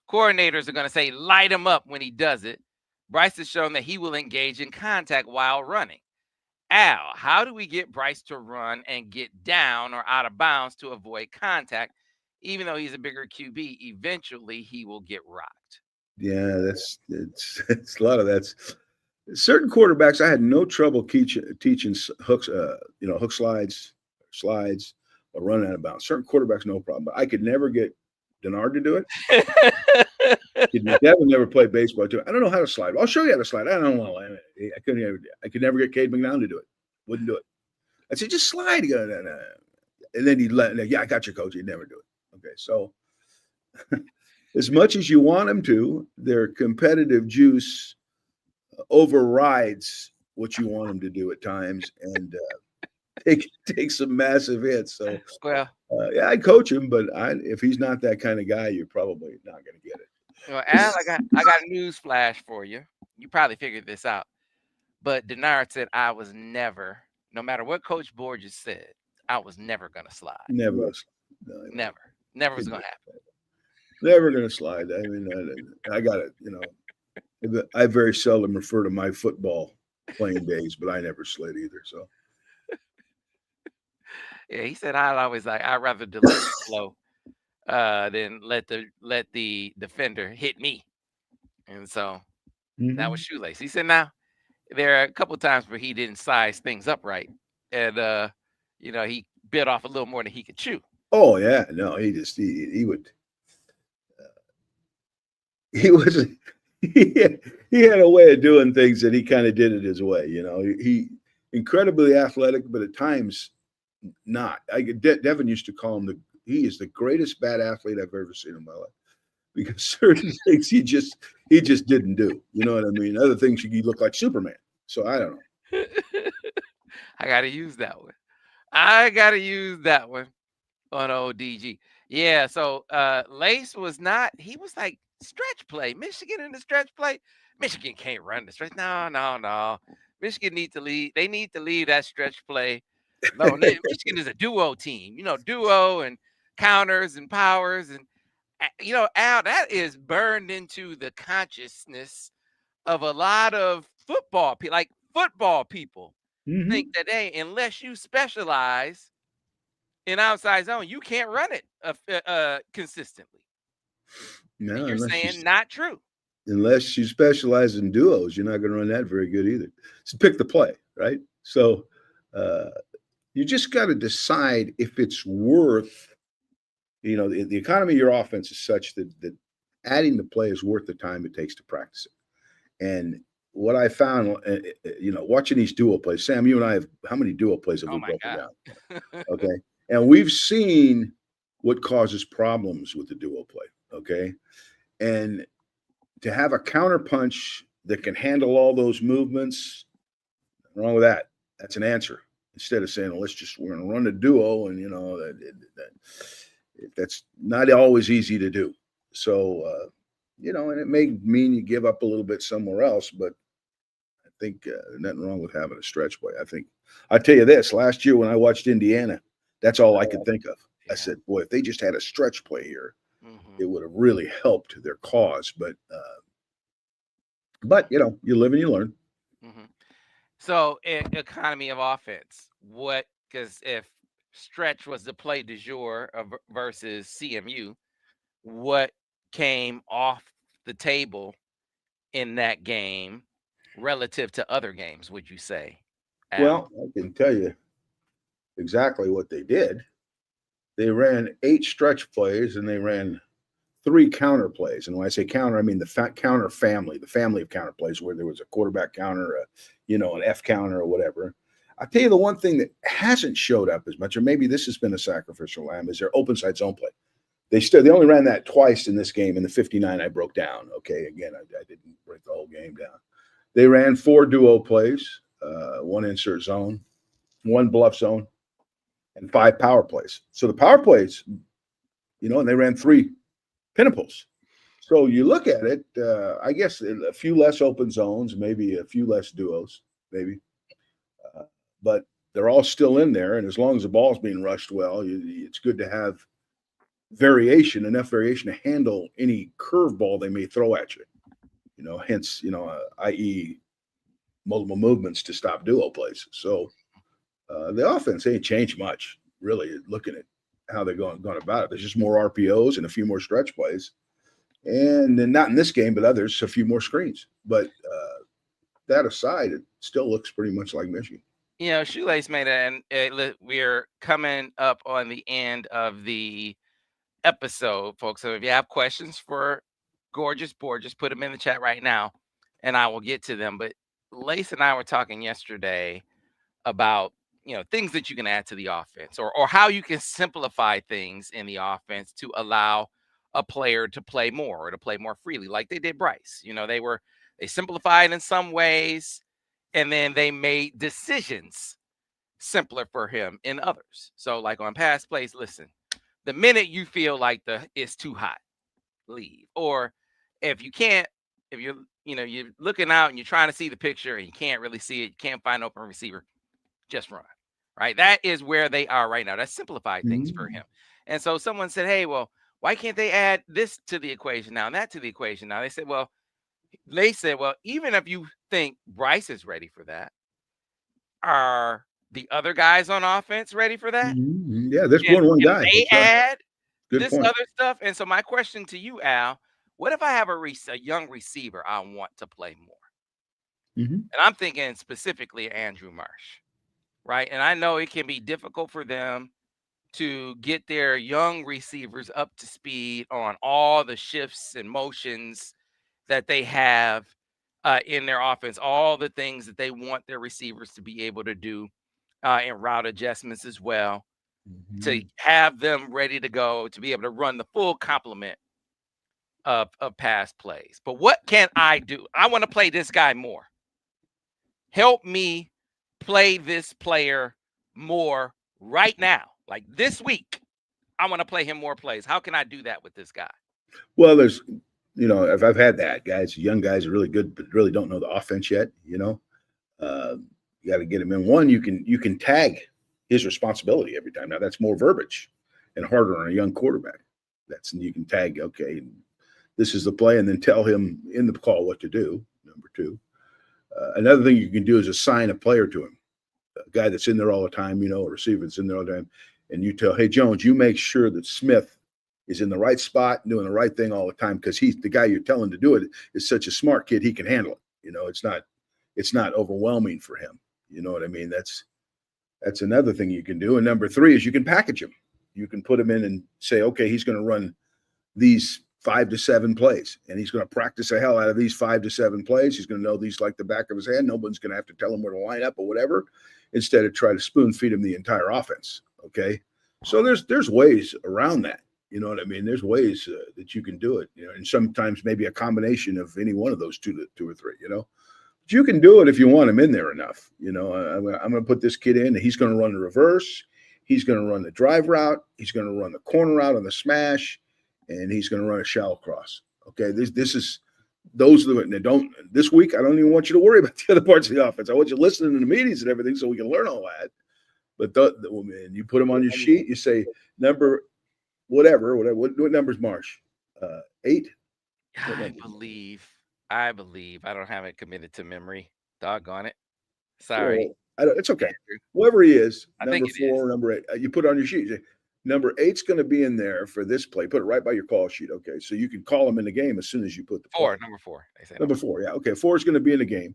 Coordinators are going to say light him up when he does it. Bryce has shown that he will engage in contact while running. Al, how do we get Bryce to run and get down or out of bounds to avoid contact? Even though he's a bigger QB, eventually he will get rocked." Yeah, it's a lot of that's certain quarterbacks. I had no trouble teaching hooks, hook slides, or running out of bounds. Certain quarterbacks, no problem. But I could never get Denard to do it. Devin never played baseball too. I don't know how to slide. I'll show you how to slide. I don't know. I couldn't ever. I could never get Cade McNown to do it. Wouldn't do it. I said, just slide. He goes, no. And then he'd yeah, I got your coach. He'd never do it. Okay, so as much as you want him to, their competitive juice overrides what you want him to do at times, and take some massive hits. So, Well, yeah, I coach him, but if he's not that kind of guy, you're probably not going to get it. Al, I got a news flash for you. You probably figured this out. But Denard said I was never, no matter what Coach Borges said, I was never going to slide. Never. No, never was going to happen. Never going to slide. I mean, I got it. I very seldom refer to my football playing days, but I never slid either. So, yeah, he said I'd rather deliver slow than let the defender hit me. And so that was shoelace. He said now there are a couple of times where he didn't size things up right, and he bit off a little more than he could chew. Oh yeah, no, he would. He was he had a way of doing things that he kind of did it his way. He incredibly athletic, but at times not. Devin used to call him he is the greatest bad athlete I've ever seen in my life, because certain things he just didn't do. You know what I mean? Other things he looked like Superman. So I don't know. I got to use that one. I got to use that one on ODG. Yeah. So Lace was not. He was like stretch play. Michigan in the stretch play. Michigan can't run the stretch. No. Michigan need to lead. They need to lead that stretch play. No, Michigan is a duo team. Duo and counters and powers and Al, that is burned into the consciousness of a lot of football people. Like football people think that unless you specialize in outside zone, you can't run it consistently. No, and you're saying not true. Unless you specialize in duos, you're not going to run that very good either. So pick the play, right? So you just got to decide if it's worth. The economy of your offense is such that adding the play is worth the time it takes to practice it. And what I found, watching these duo plays, Sam, you and I how many duo plays have we broken down? Okay. And we've seen what causes problems with the duo play. Okay. And to have a counter punch that can handle all those movements, nothing wrong with that. That's an answer. Instead of saying, we're going to run a duo, and that's not always easy to do. So, and it may mean you give up a little bit somewhere else, but I think nothing wrong with having a stretch play. I tell you this, last year when I watched Indiana, that's all I could think of. Yeah. I said, boy, if they just had a stretch play here, it would have really helped their cause. But you live and you learn. So, economy of offense, because if stretch was the play du jour versus CMU, what came off the table in that game relative to other games, would you say, Al? Well, I can tell you exactly what they did. They ran 8 stretch plays and they ran 3 counter plays. And when I say counter, I mean the counter family, the family of counter plays where there was a quarterback counter, an F counter or whatever. I'll tell you the one thing that hasn't showed up as much, or maybe this has been a sacrificial lamb, is their open side zone play. They only ran that twice in this game. In the 59, I broke down. Okay, again, I didn't break the whole game down. They ran 4 duo plays, 1 insert zone, 1 bluff zone, and 5 power plays. So the power plays, and they ran 3 pinnacles. So you look at it, I guess a few less open zones, maybe a few less duos, maybe. But they're all still in there. And as long as the ball's being rushed well, it's good to have enough variation to handle any curveball they may throw at you. Hence, i.e., multiple movements to stop duo plays. So the offense ain't changed much, really, looking at how they're going about it. There's just more RPOs and a few more stretch plays. And then not in this game, but others, a few more screens. But that aside, it still looks pretty much like Michigan. Shoelace made it, and we're coming up on the end of the episode, folks. So if you have questions for Gorgeous Borges, put them in the chat right now, and I will get to them. But Lace and I were talking yesterday about things that you can add to the offense, or how you can simplify things in the offense to allow a player to play more or to play more freely, like they did Bryce. They simplified in some ways, and then they made decisions simpler for him in others. So, like on pass plays, listen, the minute you feel like it's too hot, leave. Or if you can't, if you're looking out and you're trying to see the picture and you can't really see it, you can't find an open receiver, just run. Right. That is where they are right now. That simplified things for him. And so someone said, hey, well, why can't they add this to the equation now and that to the equation now? They said, well, even if you think Bryce is ready for that, are the other guys on offense ready for that? Yeah, there's more than one guy. They add this point. other stuff. And so my question to you, Al, what if I have a young receiver I want to play more? And I'm thinking specifically Andrew Marsh, right? And I know it can be difficult for them to get their young receivers up to speed on all the shifts and motions that they have in their offense, all the things that they want their receivers to be able to do in route adjustments as well, to have them ready to go, to be able to run the full complement of pass plays. But what can I do? I want to play this guy more. Help me play this player more right now. Like this week, I want to play him more plays. How can I do that with this guy? Well, there's, if I've had that, young guys are really good, but really don't know the offense yet. You got to get him in. One, you can tag his responsibility every time. Now that's more verbiage and harder on a young quarterback. You can tag, okay, this is the play, and then tell him in the call what to do. Number 2. Another thing you can do is assign a player to him, a guy that's in there all the time, a receiver that's in there all the time, and you tell, hey, Jones, you make sure that Smith is in the right spot, doing the right thing all the time, because he's the guy you're telling to do it is such a smart kid, he can handle it. It's not overwhelming for him. You know what I mean? That's another thing you can do. And number 3 is you can package him. You can put him in and say, okay, he's going to run these 5 to 7 plays, and he's going to practice the hell out of these 5 to 7 plays. He's going to know these like the back of his hand. Nobody's going to have to tell him where to line up or whatever, instead of try to spoon feed him the entire offense. Okay, so there's ways around that. You know what I mean? There's ways that you can do it. And sometimes maybe a combination of any one of those two or three. But you can do it if you want him in there enough. I'm going to put this kid in, and he's going to run the reverse. He's going to run the drive route. He's going to run the corner route on the smash. And he's going to run a shallow cross. Okay, those are the this week. I don't even want you to worry about the other parts of the offense. I want you listening to the meetings and everything so we can learn all that. But you put them on your sheet. You say number whatever. What number's Marsh? 8. I believe. I don't have it committed to memory. Doggone it. Sorry. It's okay. Whoever he is, I think number it is. 4, number 8, you put it on your sheet. Number 8's going to be in there for this play. Put it right by your call sheet. Okay, so you can call him in the game as soon as you put the play. Number 4. They say number 4. Yeah. Okay. 4 is going to be in the game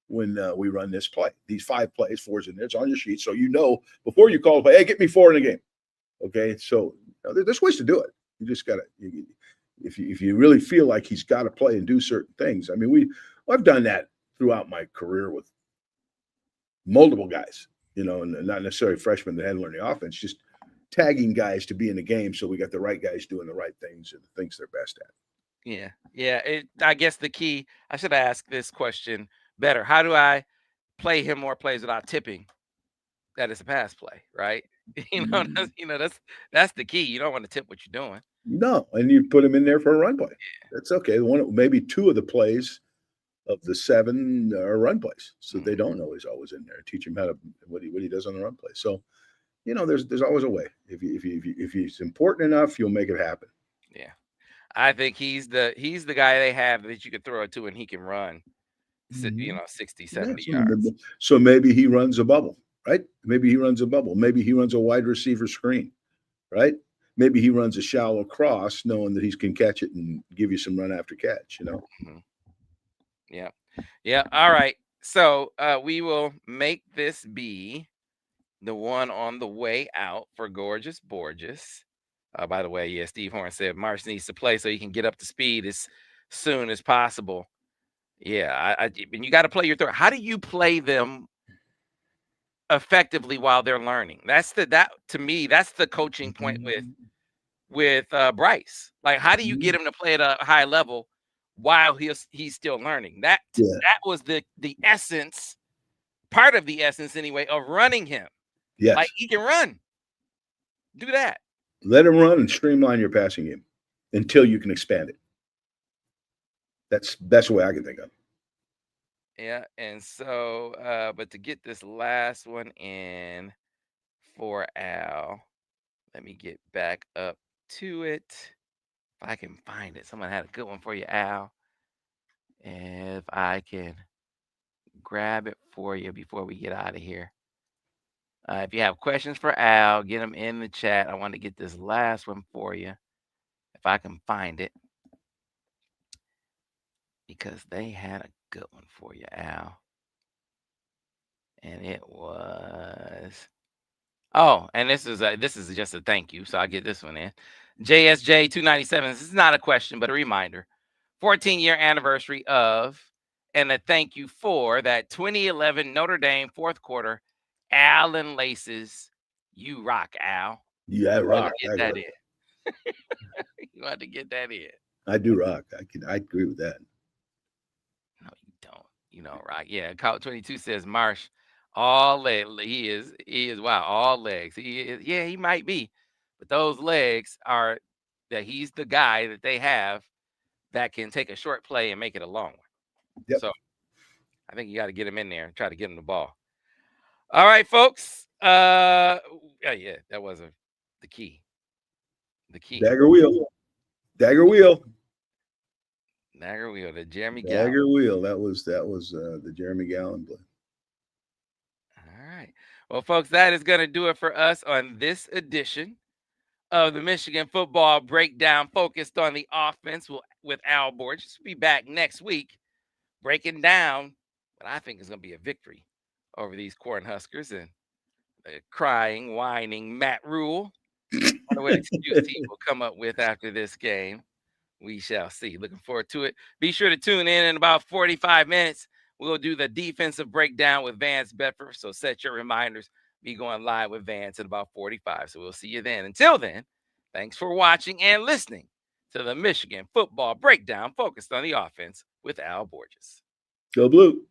when we run this play. These 5 plays, 4's in there. It's on your sheet, so you know before you call the play. Hey, get me 4 in the game. Okay. So there's ways to do it. You just got to. If you really feel like he's got to play and do certain things. I mean, I've done that throughout my career with multiple guys, and not necessarily freshmen that hadn't learned the offense, just tagging guys to be in the game so we got the right guys doing the right things and the things they're best at. Yeah. I guess the key, I should ask this question better. How do I play him more plays without tipping? That is a pass play, right? That's the key. You don't want to tip what you're doing. No, and you put him in there for a run play. That's okay. Maybe 2 of the plays of the 7 are run plays, so they don't know he's always in there. Teach him what he does on the run play. So, there's always a way. If he's important enough, you'll make it happen. Yeah, I think he's the guy they have that you could throw it to and he can run, 60, 70 yards. So maybe he runs a bubble, right? Maybe he runs a bubble. Maybe he runs a wide receiver screen, right? Maybe he runs a shallow cross, knowing that he can catch it and give you some run after catch. Mm-hmm. Yeah. All right. So we will make this be the one on the way out for Gorgeous Borges. By the way, Steve Horn said Marsh needs to play so he can get up to speed as soon as possible. Yeah, and you got to play your throw. How do you play them effectively while they're learning? To me, that's the coaching point with Bryce. Like, how do you get him to play at a high level while he's still learning? That was the essence, part of the essence anyway, of running him. Yes. Like, he can run. Do that. Let him run and streamline your passing game until you can expand it. That's the way I can think of it. Yeah, and so, but to get this last one in for Al, let me get back up to it. If I can find it. Someone had a good one for you, Al. If I can grab it for you before we get out of here. If you have questions for Al, get them in the chat. I want to get this last one for you, if I can find it, because they had a good one for you, Al. And it was, and this is just a thank you, so I'll get this one in. JSJ 297. This is not a question, but a reminder. 14-year anniversary of, and a thank you for that 2011 Notre Dame fourth quarter Allen Laces. You rock, Al. Yeah, rock. Get that in. You want to get that in. I do rock. I agree with that. No, you don't. You don't rock. Yeah, Count 22 says Marsh, all legs. He is wow, all legs. He is, he might be, but those legs are that he's the guy that they have that can take a short play and make it a long one. Yep. So I think you got to get him in there and try to get him the ball. All right, folks. That was the key. The key. Dagger wheel. The Jeremy Gallen. Dagger wheel. That was the Jeremy Gallen play. All right. Well, folks, that is going to do it for us on this edition of the Michigan Football Breakdown, focused on the offense with Al Borges. We'll be back next week breaking down what I think is going to be a victory over these Cornhuskers and the crying, whining Matt Rule. I don't know what excuse he will come up with after this game. We shall see. Looking forward to it. Be sure to tune in about 45 minutes. We'll do the defensive breakdown with Vance Bedford. So set your reminders. Be going live with Vance at about 45. So we'll see you then. Until then, thanks for watching and listening to the Michigan Football Breakdown, focused on the offense with Al Borges. Go Blue.